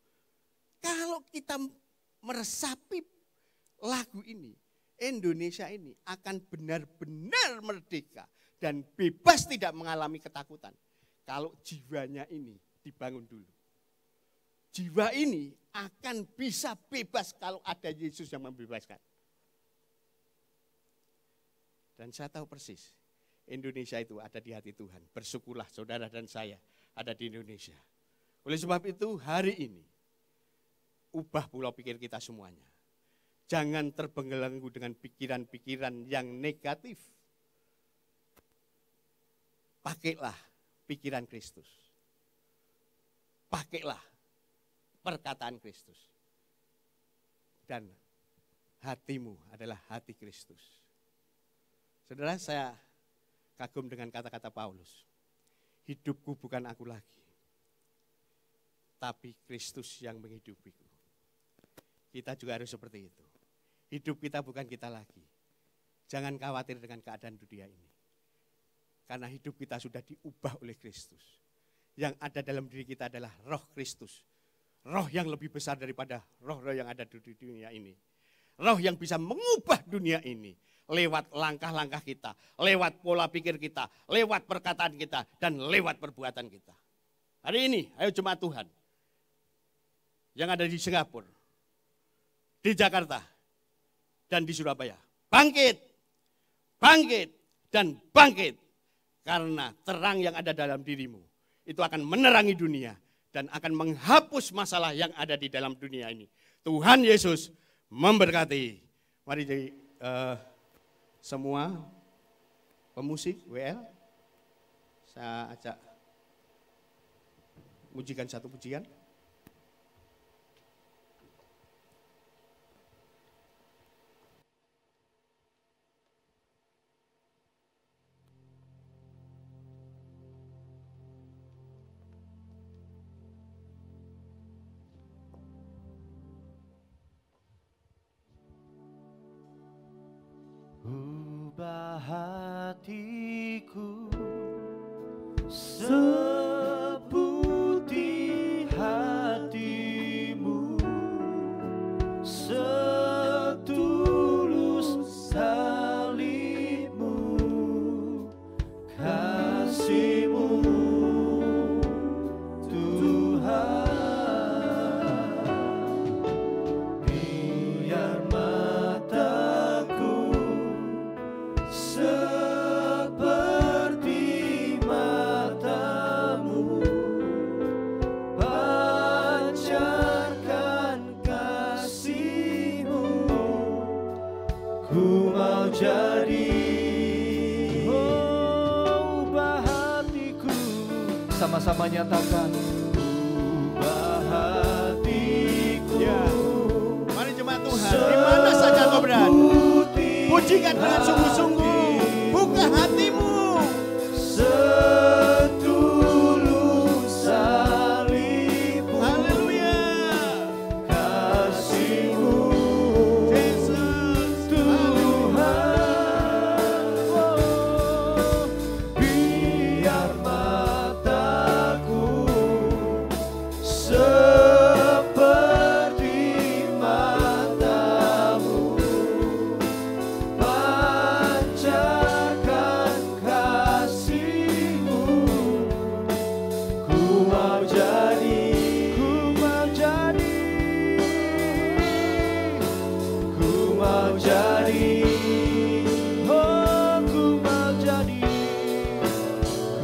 Kalau kita meresapi lagu ini, Indonesia ini akan benar-benar merdeka dan bebas tidak mengalami ketakutan. Kalau jiwanya ini dibangun dulu. Jiwa ini akan bisa bebas kalau ada Yesus yang membebaskan. Dan saya tahu persis, Indonesia itu ada di hati Tuhan. Bersyukurlah saudara dan saya ada di Indonesia. Oleh sebab itu hari ini, ubah pola pikir kita semuanya. Jangan terbelenggu dengan pikiran-pikiran yang negatif. Pakailah pikiran Kristus. Pakailah perkataan Kristus. Dan hatimu adalah hati Kristus. Saudara, saya kagum dengan kata-kata Paulus. Hidupku bukan aku lagi, tapi Kristus yang menghidupiku. Kita juga harus seperti itu. Hidup kita bukan kita lagi. Jangan khawatir dengan keadaan dunia ini. Karena hidup kita sudah diubah oleh Kristus. Yang ada dalam diri kita adalah roh Kristus. Roh yang lebih besar daripada roh-roh yang ada di dunia ini. Roh yang bisa mengubah dunia ini. Lewat langkah-langkah kita. Lewat pola pikir kita. Lewat perkataan kita. Dan lewat perbuatan kita. Hari ini, ayo jemaat Tuhan. Yang ada di Singapura. Di Jakarta. Dan di Surabaya. Bangkit. Bangkit. Dan bangkit. Karena terang yang ada dalam dirimu. Itu akan menerangi dunia. Dan akan menghapus masalah yang ada di dalam dunia ini. Tuhan Yesus memberkati. Mari jadi semua pemusik WL. Saya ajak mujikan satu pujian. Ubah hatiku seputih hatimu, setulus salibmu, kasihmu Tuhan. sama-sama nyatakan, ubah hatiku. Ya, mari jemaat Tuhan, di mana saja kau berada, pujikan dengan sungguh-sungguh, buka hatimu. Setulus salibmu, Haleluya. kasih-Mu Yesus, Tuhan. Oh, biar mataku seperti matamu, pancarkan kasih-Mu. Ku mau jadi, ku mau jadi, ku mau jadi, oh ku mau jadi,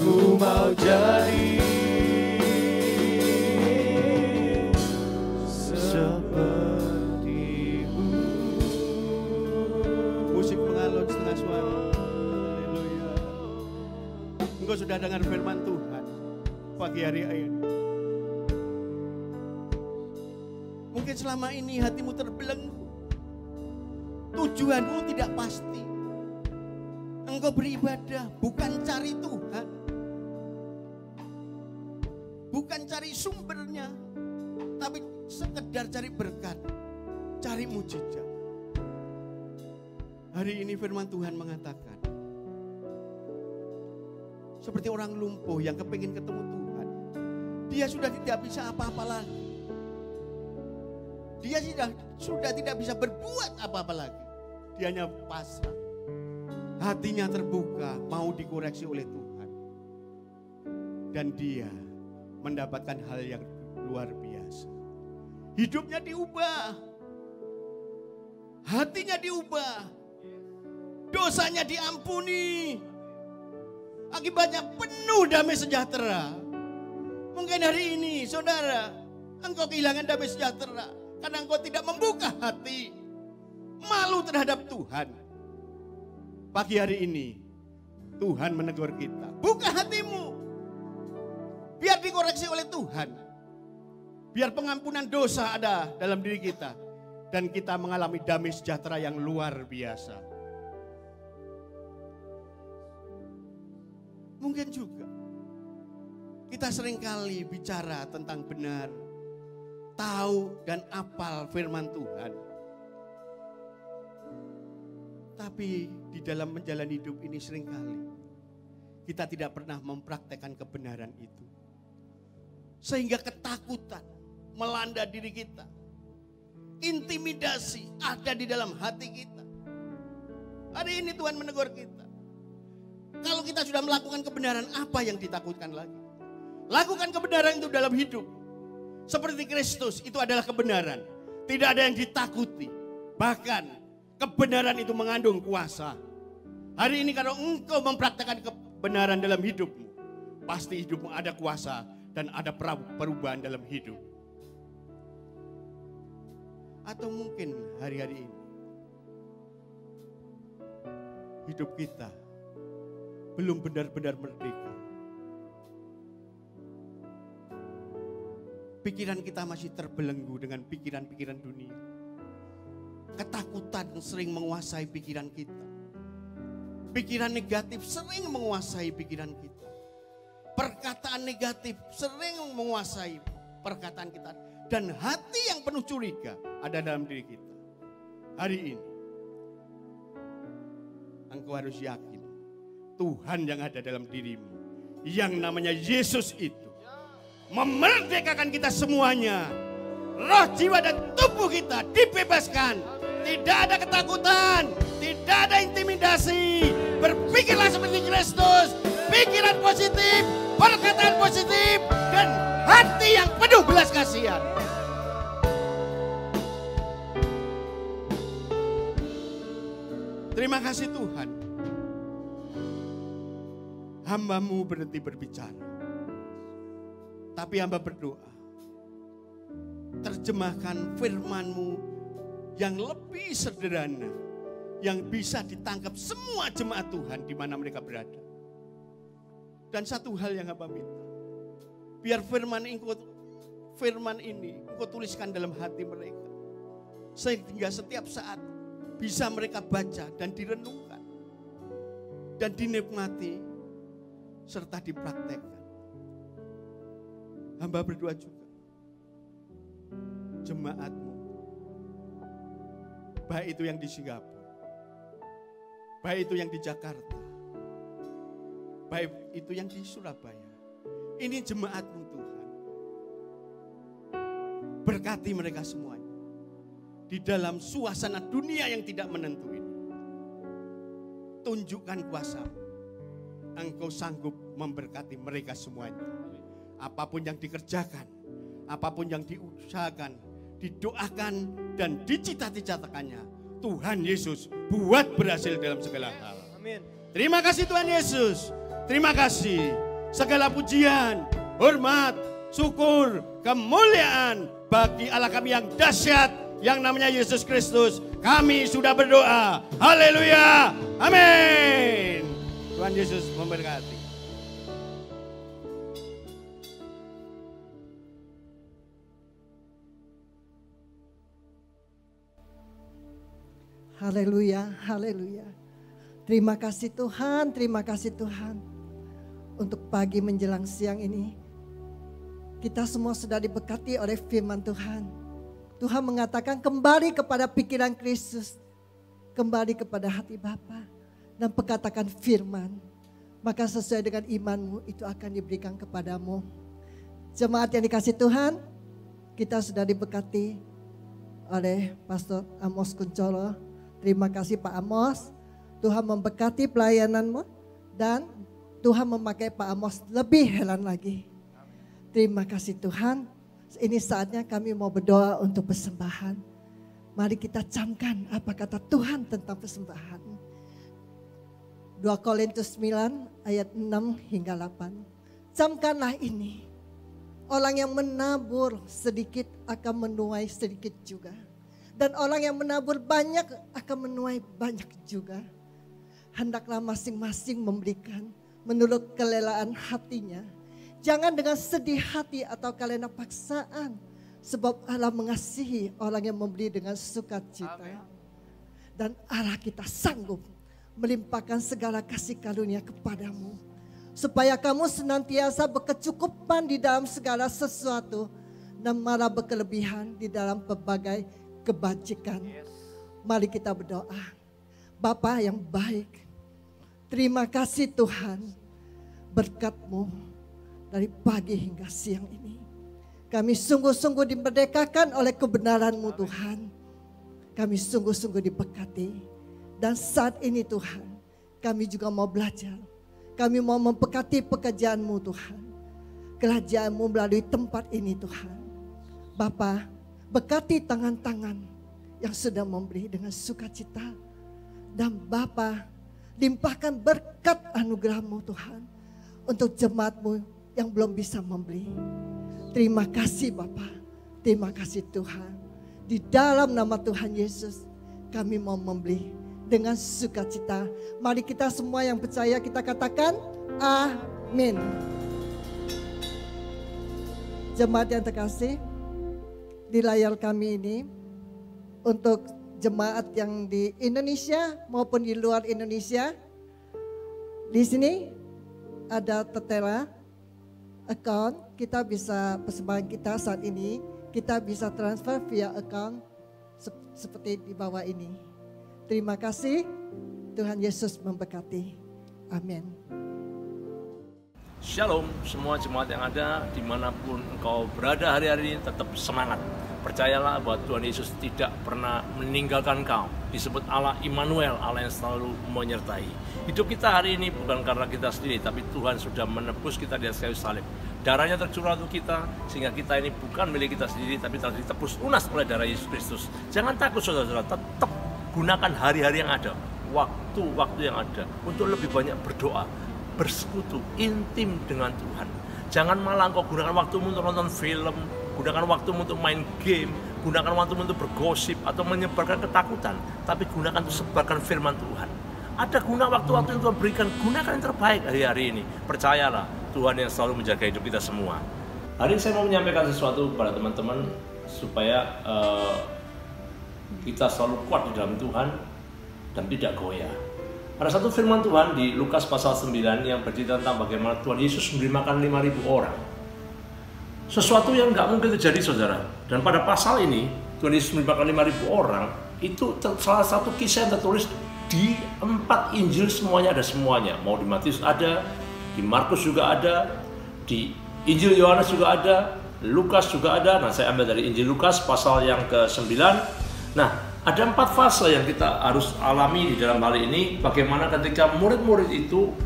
ku mau jadi seperti-Mu. musik mengalun setengah suara. Haleluya. Engkau sudah dengar firman Tuhan pagi hari ini. Mungkin selama ini hatimu terbelenggu. Tujuanmu tidak pasti. Engkau beribadah bukan cari Tuhan. Bukan cari sumbernya. Tapi sekedar cari berkat. Cari mujizat. Hari ini firman Tuhan mengatakan, seperti orang lumpuh yang kepingin ketemu Tuhan, dia sudah tidak bisa apa-apa lagi. Dia sudah tidak bisa berbuat apa-apa lagi. Dia hanya pasrah. Hatinya terbuka, mau dikoreksi oleh Tuhan. Dan dia mendapatkan hal yang luar biasa. Hidupnya diubah. Hatinya diubah. Dosanya diampuni. Akibatnya penuh damai sejahtera. Mungkin hari ini saudara, engkau kehilangan damai sejahtera karena engkau tidak membuka hati. Malu terhadap Tuhan. Pagi hari ini Tuhan menegur kita. Buka hatimu. Biar dikoreksi oleh Tuhan. Biar pengampunan dosa ada dalam diri kita. Dan kita mengalami damai sejahtera yang luar biasa. Mungkin juga kita seringkali bicara tentang benar, tahu dan apal firman Tuhan. Tapi di dalam menjalani hidup ini seringkali kita tidak pernah mempraktekkan kebenaran itu. Sehingga ketakutan melanda diri kita. Intimidasi ada di dalam hati kita. Hari ini Tuhan menegur kita. Kalau kita sudah melakukan kebenaran, apa yang ditakutkan lagi? Lakukan kebenaran itu dalam hidup. Seperti Kristus, itu adalah kebenaran. Tidak ada yang ditakuti. Bahkan kebenaran itu mengandung kuasa. Hari ini kalau engkau mempraktekkan kebenaran dalam hidupmu, pasti hidupmu ada kuasa dan ada perubahan dalam hidup. Atau mungkin hari-hari ini hidup kita belum benar-benar merdeka. Pikiran kita masih terbelenggu dengan pikiran-pikiran dunia. Ketakutan sering menguasai pikiran kita. Pikiran negatif sering menguasai pikiran kita. Perkataan negatif sering menguasai perkataan kita. Dan hati yang penuh curiga ada dalam diri kita. Hari ini engkau harus yakin Tuhan yang ada dalam dirimu, yang namanya Yesus itu memerdekakan kita semuanya. Roh, jiwa dan tubuh kita dibebaskan. Tidak ada ketakutan, tidak ada intimidasi. Berpikirlah seperti Kristus. Pikiran positif, perkataan positif, dan hati yang penuh belas kasihan. Terima kasih Tuhan. Hamba-Mu berhenti berbicara. Tapi hamba berdoa. Terjemahkan firman-Mu yang lebih sederhana. Yang bisa ditangkap semua jemaat Tuhan di mana mereka berada. Dan satu hal yang hamba minta. Biar firman ini Engkau tuliskan dalam hati mereka. Sehingga setiap saat bisa mereka baca dan direnungkan. Dan dinikmati serta dipraktekkan. Hamba berdoa juga. Jemaat-Mu, baik itu yang di Singapura, baik itu yang di Jakarta, baik itu yang di Surabaya. Ini jemaat-Mu Tuhan. Berkati mereka semuanya. Di dalam suasana dunia yang tidak menentu ini. Tunjukkan kuasa-Mu. Engkau sanggup memberkati mereka semuanya. Apapun yang dikerjakan, apapun yang diusahakan, didoakan dan dicita-citakannya, Tuhan Yesus buat berhasil dalam segala hal. Amin. Terima kasih Tuhan Yesus. Terima kasih. Segala pujian, hormat, syukur, kemuliaan bagi Allah kami yang dahsyat, yang namanya Yesus Kristus. Kami sudah berdoa. Haleluya. Amin. Tuhan Yesus memberkati. Haleluya, haleluya. Terima kasih Tuhan, terima kasih Tuhan. Untuk pagi menjelang siang ini, kita semua sudah diberkati oleh firman Tuhan. Tuhan mengatakan kembali kepada pikiran Kristus, kembali kepada hati Bapa, dan perkatakan firman. Maka sesuai dengan imanmu itu akan diberikan kepadamu. Jemaat yang dikasih Tuhan, kita sudah diberkati oleh Pastor Amos Kuncoro. Terima kasih Pak Amos, Tuhan memberkati pelayananmu dan Tuhan memakai Pak Amos lebih heran lagi. Terima kasih Tuhan, ini saatnya kami mau berdoa untuk persembahan. Mari kita camkan apa kata Tuhan tentang persembahan. 2 Korintus 9 ayat 6 hingga 8. Camkanlah ini, orang yang menabur sedikit akan menuai sedikit juga. Dan orang yang menabur banyak akan menuai banyak juga. Hendaklah masing-masing memberikan menurut kelelaan hatinya. Jangan dengan sedih hati atau karena paksaan. Sebab Allah mengasihi orang yang memberi dengan sukacita. Dan Allah kita sanggup melimpahkan segala kasih karunia kepadamu. Supaya kamu senantiasa berkecukupan di dalam segala sesuatu. Dan malah berkelebihan di dalam berbagai kebajikan. Mari kita berdoa. Bapa yang baik, terima kasih Tuhan berkat-Mu dari pagi hingga siang ini. Kami sungguh-sungguh dimerdekakan oleh kebenaran-Mu Tuhan. Kami sungguh-sungguh diberkati. Dan saat ini Tuhan, kami juga mau belajar. Kami mau memberkati pekerjaan-Mu Tuhan. Kerajaan-Mu melalui tempat ini Tuhan. Bapa, berkati tangan-tangan yang sudah memberi dengan sukacita. Dan Bapa, limpahkan berkat anugerah-Mu Tuhan untuk jemaat-Mu yang belum bisa memberi. Terima kasih Bapa, terima kasih Tuhan. Di dalam nama Tuhan Yesus kami mau memberi dengan sukacita. Mari kita semua yang percaya kita katakan amin. Jemaat yang terkasih, di layar kami ini untuk jemaat yang di Indonesia maupun di luar Indonesia, di sini ada Tetera account. Kita bisa persembahan kita saat ini kita bisa transfer via account seperti di bawah ini. Terima kasih, Tuhan Yesus memberkati. Amin. Shalom semua jemaat yang ada dimanapun engkau berada hari-hari ini, tetap semangat. Percayalah bahwa Tuhan Yesus tidak pernah meninggalkan engkau. Disebut Allah Immanuel, Allah yang selalu menyertai. Hidup kita hari ini bukan karena kita sendiri, tapi Tuhan sudah menebus kita di atas kayu salib. Darahnya tercurah untuk kita, sehingga kita ini bukan milik kita sendiri, tapi telah ditebus lunas oleh darah Yesus Kristus. Jangan takut saudara-saudara, tetap gunakan hari-hari yang ada, waktu-waktu yang ada, untuk lebih banyak berdoa, bersekutu intim dengan Tuhan. Jangan malah engkau gunakan waktumu untuk nonton film, gunakan waktumu untuk main game, gunakan waktumu untuk bergosip atau menyebarkan ketakutan, tapi gunakan untuk sebarkan firman Tuhan. Ada guna waktu-waktu yang Tuhan berikan, gunakan yang terbaik hari-hari ini. Percayalah, Tuhan yang selalu menjaga hidup kita semua. Hari ini saya mau menyampaikan sesuatu kepada teman-teman supaya kita selalu kuat di dalam Tuhan dan tidak goyah. Ada satu firman Tuhan di Lukas pasal 9 yang bercerita tentang bagaimana Tuhan Yesus memberi makan 5.000 orang. Sesuatu yang nggak mungkin terjadi, saudara. Dan pada pasal ini, Tuhan Yesus memberi makan 5.000 orang, itu salah satu kisah yang tertulis di 4 Injil, semuanya ada semuanya. Mau di Matius ada, di Markus juga ada, di Injil Yohanes juga ada, Lukas juga ada. Nah, saya ambil dari Injil Lukas pasal yang ke-9. Nah, ada 4 fase yang kita harus alami di dalam hal ini. Bagaimana ketika murid-murid itu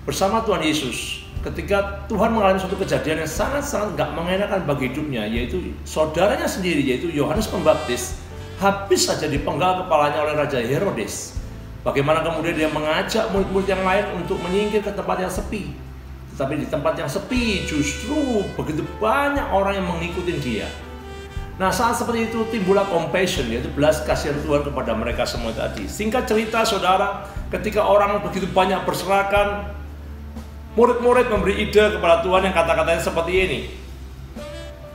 bersama Tuhan Yesus, ketika Tuhan mengalami suatu kejadian yang sangat-sangat gak mengenakan bagi hidupnya, yaitu saudaranya sendiri, yaitu Yohanes Pembaptis, habis saja dipenggal kepalanya oleh Raja Herodes. Bagaimana kemudian dia mengajak murid-murid yang lain untuk menyingkir ke tempat yang sepi. Tetapi di tempat yang sepi justru begitu banyak orang yang mengikuti dia. Nah, saat seperti itu timbullah compassion, yaitu belas kasihan Tuhan kepada mereka semua tadi. Singkat cerita, saudara, ketika orang begitu banyak berserakan, murid-murid memberi ide kepada Tuhan yang kata-katanya seperti ini.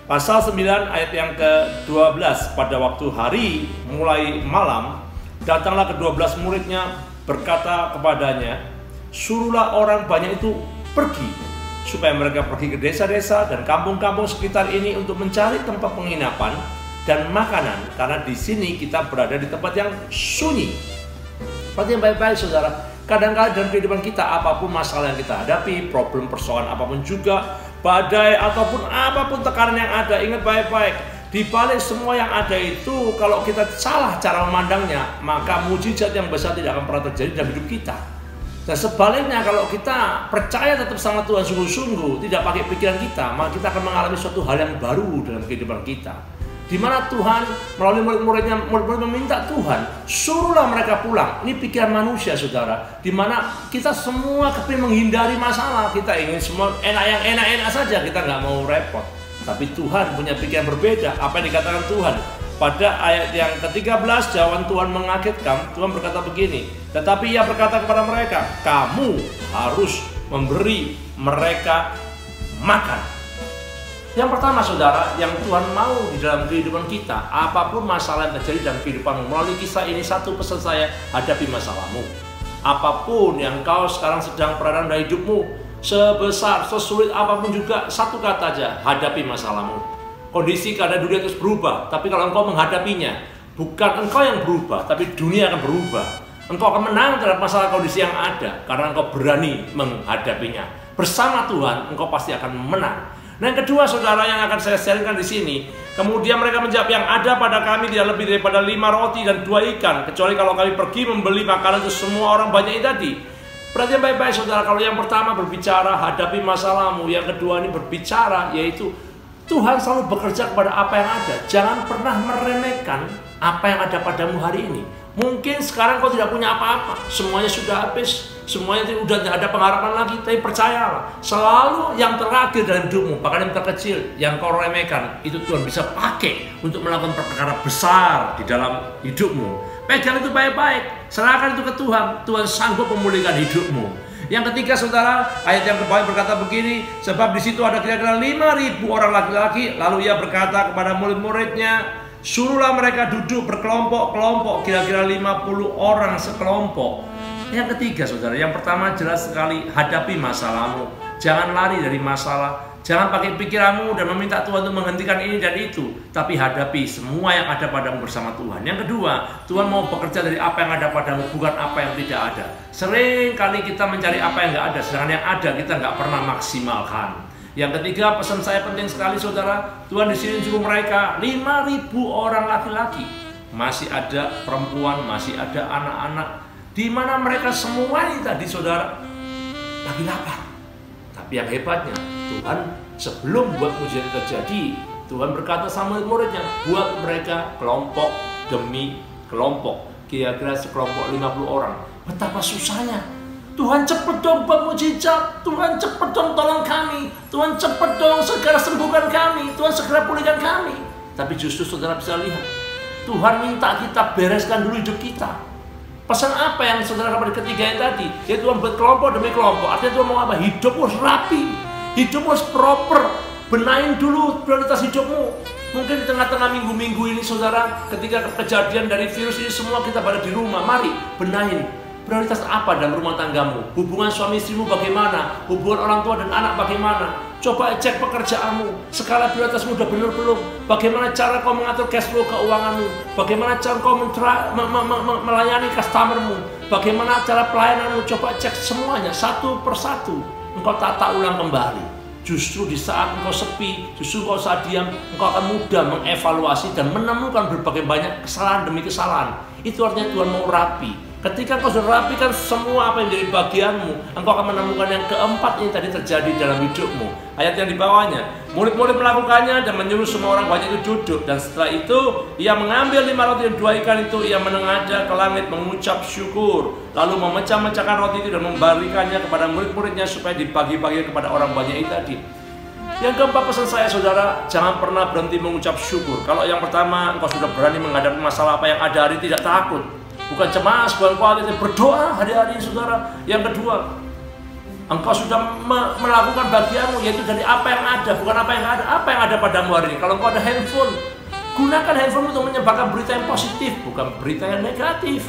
Pasal 9 ayat yang ke-12, pada waktu hari mulai malam, datanglah ke-12 muridnya berkata kepadanya, suruhlah orang banyak itu pergi, supaya mereka pergi ke desa-desa dan kampung-kampung sekitar ini untuk mencari tempat penginapan dan makanan, karena di sini kita berada di tempat yang sunyi. Perhatian baik-baik, saudara. Kadang-kadang dalam kehidupan kita, apapun masalah yang kita hadapi, problem persoalan apapun juga, badai ataupun apapun tekanan yang ada, ingat baik-baik, di balik semua yang ada itu, kalau kita salah cara memandangnya, maka mujizat yang besar tidak akan pernah terjadi dalam hidup kita. Dan sebaliknya, kalau kita percaya tetap sama Tuhan sungguh-sungguh, tidak pakai pikiran kita, maka kita akan mengalami suatu hal yang baru dalam kehidupan kita. Di mana Tuhan melalui murid-muridnya, murid-murid meminta Tuhan, suruhlah mereka pulang. Ini pikiran manusia, saudara. Di mana kita semua kepingin menghindari masalah, kita ingin semua yang enak-enak saja, kita nggak mau repot. Tapi Tuhan punya pikiran berbeda. Apa yang dikatakan Tuhan? Pada ayat yang ke-13, jawaban Tuhan mengagetkan. Tuhan berkata begini, tetapi Ia berkata kepada mereka, kamu harus memberi mereka makan. Yang pertama, saudara, yang Tuhan mau di dalam kehidupan kita, apapun masalah yang terjadi dalam kehidupanmu, melalui kisah ini satu pesan saya, hadapi masalahmu. Apapun yang kau sekarang sedang berada dalam hidupmu, sebesar, sesulit apapun juga, satu kata aja, hadapi masalahmu. Kondisi keadaan dunia terus berubah, tapi kalau engkau menghadapinya, bukan engkau yang berubah, tapi dunia akan berubah. Engkau akan menang terhadap masalah kondisi yang ada, karena engkau berani menghadapinya. Bersama Tuhan, engkau pasti akan menang. Nah, yang kedua, saudara, yang akan saya sharingkan di sini, kemudian mereka menjawab, yang ada pada kami tidak lebih daripada 5 roti dan 2 ikan, kecuali kalau kami pergi membeli makanan untuk semua orang banyak tadi. Perhatian baik-baik, saudara. Kalau yang pertama berbicara hadapi masalahmu, yang kedua ini berbicara yaitu Tuhan selalu bekerja kepada apa yang ada. Jangan pernah meremehkan apa yang ada padamu hari ini. Mungkin sekarang kau tidak punya apa-apa, semuanya sudah habis, semuanya sudah tidak ada pengharapan lagi. Tapi percayalah, selalu yang terakhir dalam hidupmu, bahkan yang terkecil, yang kau remehkan, itu Tuhan bisa pakai untuk melakukan perkara besar di dalam hidupmu. Pegang itu baik-baik, serahkan itu ke Tuhan. Tuhan sanggup memulihkan hidupmu. Yang ketiga, saudara, ayat yang keempat berkata begini, sebab di situ ada kira-kira 5.000 orang laki-laki. Lalu Ia berkata kepada murid-muridnya, suruhlah mereka duduk berkelompok-kelompok, kira-kira 50 orang sekelompok. Yang ketiga, saudara, yang pertama jelas sekali, hadapi masalahmu. Jangan lari dari masalah. Jangan pakai pikiranmu dan meminta Tuhan untuk menghentikan ini dan itu. Tapi hadapi semua yang ada padamu bersama Tuhan. Yang kedua, Tuhan mau bekerja dari apa yang ada padamu, bukan apa yang tidak ada. Sering kali kita mencari apa yang nggak ada, sedangkan yang ada kita nggak pernah maksimalkan. Yang ketiga, pesan saya penting sekali, saudara. Tuhan di sini suruh mereka 5.000 orang laki-laki. Masih ada perempuan, masih ada anak-anak. Di mana mereka semua ini tadi, saudara, lagi lapar. Tapi yang hebatnya, Tuhan sebelum buat mujizat terjadi, Tuhan berkata sama murid-muridnya, buat mereka kelompok demi kelompok, kira-kira sekelompok 50 orang. Betapa susahnya. Tuhan cepet dong buat mujizat, Tuhan cepet dong tolong kami, Tuhan cepet dong segera sembuhkan kami, Tuhan segera pulihkan kami. Tapi justru saudara bisa lihat, Tuhan minta kita bereskan dulu hidup kita. Pesan apa yang saudara dapat ketiga yang tadi? Ya, Tuhan buat kelompok demi kelompok. Artinya Tuhan mau apa? Hidup harus rapi, hidup harus proper, Benahin dulu prioritas hidupmu. Mungkin di tengah-tengah minggu-minggu ini saudara, ketika kejadian dari virus ini semua kita pada di rumah. Mari benahin prioritas apa dalam rumah tanggamu. Hubungan suami istrimu bagaimana, hubungan orang tua dan anak bagaimana. Coba cek pekerjaanmu, skala prioritasmu udah benar belum? Bagaimana cara kau mengatur cash flow keuanganmu? Bagaimana cara kau melayani customermu? Bagaimana cara pelayananmu? Coba cek semuanya satu persatu. Engkau tata ulang kembali. Justru di saat engkau sepi, justru engkau saat diam, engkau akan mudah mengevaluasi dan menemukan berbagai banyak kesalahan demi kesalahan. Itu artinya Tuhan mau rapi. Ketika engkau sudah rapikan semua apa yang menjadi bagianmu, engkau akan menemukan yang keempat ini tadi terjadi dalam hidupmu. Ayat yang di bawahnya, murid-murid melakukannya dan menyuruh semua orang banyak itu duduk. Dan setelah itu, ia mengambil 5 roti dan 2 ikan itu, ia menengadah ke langit mengucap syukur. Lalu memecah-mecahkan roti itu dan memberikannya kepada murid-muridnya supaya dibagi-bagi kepada orang banyak itu tadi. Yang keempat pesan saya saudara, jangan pernah berhenti mengucap syukur. Kalau yang pertama, engkau sudah berani menghadapi masalah apa yang ada hari, tidak takut. Bukan cemas, bukan khawatir, berdoa hari-hari saudara. Yang kedua, engkau sudah melakukan bagianmu, yaitu dari apa yang ada, bukan apa yang ada. Apa yang ada padamu hari ini? Kalau engkau ada handphone, gunakan handphone untuk menyebarkan berita yang positif, bukan berita yang negatif.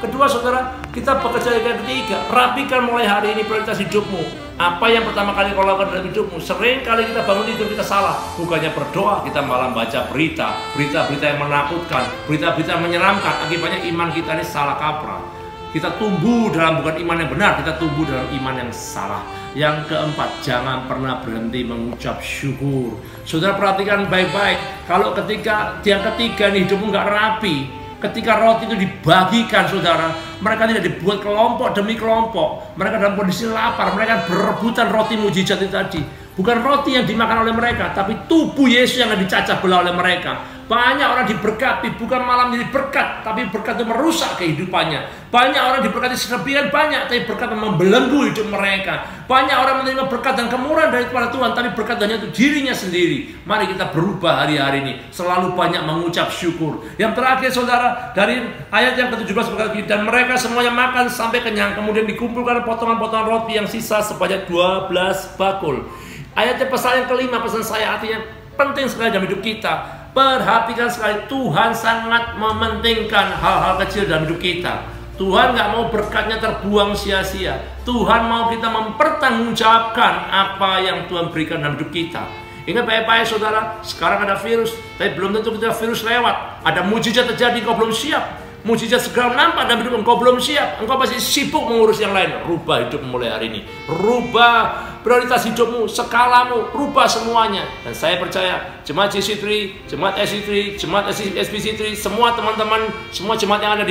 Kedua saudara, kita bekerja yang ketiga, rapikan mulai hari ini prioritas hidupmu. Apa yang pertama kali kau lakukan dalam hidupmu? Sering kali kita bangun tidur kita salah. Bukannya berdoa, kita malah baca berita-berita yang menakutkan, berita-berita yang menyeramkan. Akibatnya iman kita ini salah kaprah. Kita tumbuh dalam bukan iman yang benar, kita tumbuh dalam iman yang salah. Yang keempat, jangan pernah berhenti mengucap syukur. Saudara perhatikan baik-baik. Kalau ketika yang ketiga nih hidupmu nggak rapi, ketika roti itu dibagikan saudara, mereka tidak dibuat kelompok demi kelompok. Mereka dalam kondisi lapar, mereka berebutan roti mujizat itu tadi. Bukan roti yang dimakan oleh mereka, tapi tubuh Yesus yang dicacah belah oleh mereka. Banyak orang diberkati, bukan malah menjadi berkat, tapi berkat itu merusak kehidupannya. Banyak orang diberkati serpihan banyak, tapi berkat membelenggu hidup mereka. Banyak orang menerima berkat dan kemurahan daripada Tuhan, tapi berkat hanya untuk dirinya sendiri. Mari kita berubah hari-hari ini, selalu banyak mengucap syukur. Yang terakhir saudara, dari ayat yang ke-17 berkata, dan mereka semuanya makan sampai kenyang, kemudian dikumpulkan potongan-potongan roti yang sisa sebanyak 12 bakul. Ayatnya pasal yang kelima, pesan saya artinya penting sekali dalam hidup kita. Perhatikan sekali, Tuhan sangat mementingkan hal-hal kecil dalam hidup kita. Tuhan nggak mau berkatnya terbuang sia-sia. Tuhan mau kita mempertanggungjawabkan apa yang Tuhan berikan dalam hidup kita. Ingat baik-baik saudara, sekarang ada virus, tapi belum tentu kita virus lewat. Ada mujizat terjadi, kau belum siap. Mujizat segera nampak dalam hidup engkau belum siap. Engkau masih sibuk mengurus yang lain. Rubah hidupmu mulai hari ini. Rubah prioritas hidupmu, skalamu, rubah semuanya. Dan saya percaya jemaat JC3, jemaat SC3, jemaat SPC3, semua teman-teman, semua jemaat yang ada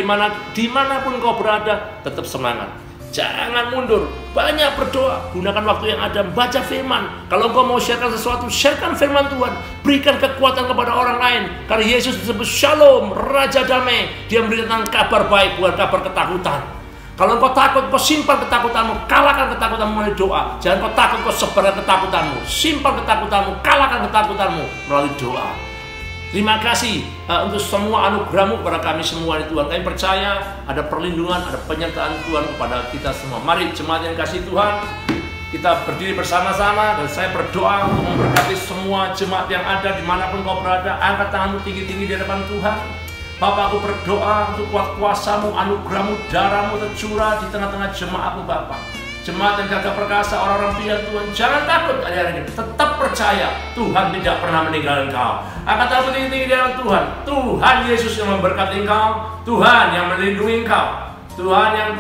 dimanapun kau berada, tetap semangat. Jangan mundur, banyak berdoa, gunakan waktu yang ada, baca firman. Kalau engkau mau sharekan sesuatu, sharekan firman Tuhan. Berikan kekuatan kepada orang lain. Karena Yesus disebut Shalom, Raja Damai. Dia memberikan kabar baik, bukan kabar ketakutan. Kalau engkau takut, kau simpan ketakutanmu, kalahkan ketakutanmu melalui doa. Jangan kau takut, kau sebarkan ketakutanmu. Simpan ketakutanmu, kalahkan ketakutanmu melalui doa. Terima kasih untuk semua anugerahmu kepada kami semua di Tuhan. Kami percaya ada perlindungan, ada penyertaan Tuhan kepada kita semua. Mari jemaat yang kasih Tuhan, kita berdiri bersama-sama dan saya berdoa untuk memberkati semua jemaat yang ada dimanapun kau berada. Angkat tanganmu tinggi-tinggi di hadapan Tuhan. Bapak, aku berdoa untuk kuat kuasamu, anugerahmu, darahmu tercurah di tengah-tengah jemaatmu Bapak. Jemaat yang gagah perkasa, orang-orang pilihan Tuhan, jangan takut hari-hari ini. Tetap percaya Tuhan tidak pernah meninggalkan engkau. Angkat tanganmu tinggi-tinggi di hadapan Tuhan. Tuhan Yesus yang memberkati engkau, Tuhan yang melindungi engkau, Tuhan yang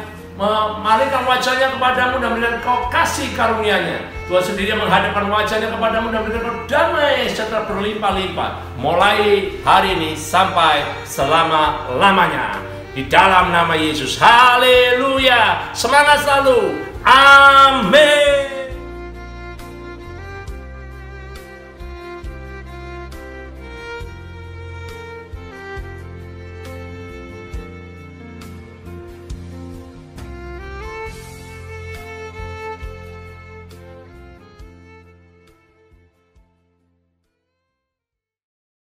memalingkan wajahnya kepadamu dan memberikan engkau kasih karunia-Nya. Tuhan sendiri yang menghadapkan wajahnya kepadamu dan memberikan engkau damai sejahtera berlimpah-limpah. Mulai hari ini sampai selama-lamanya. Di dalam nama Yesus. Haleluya. Semangat selalu. Amin.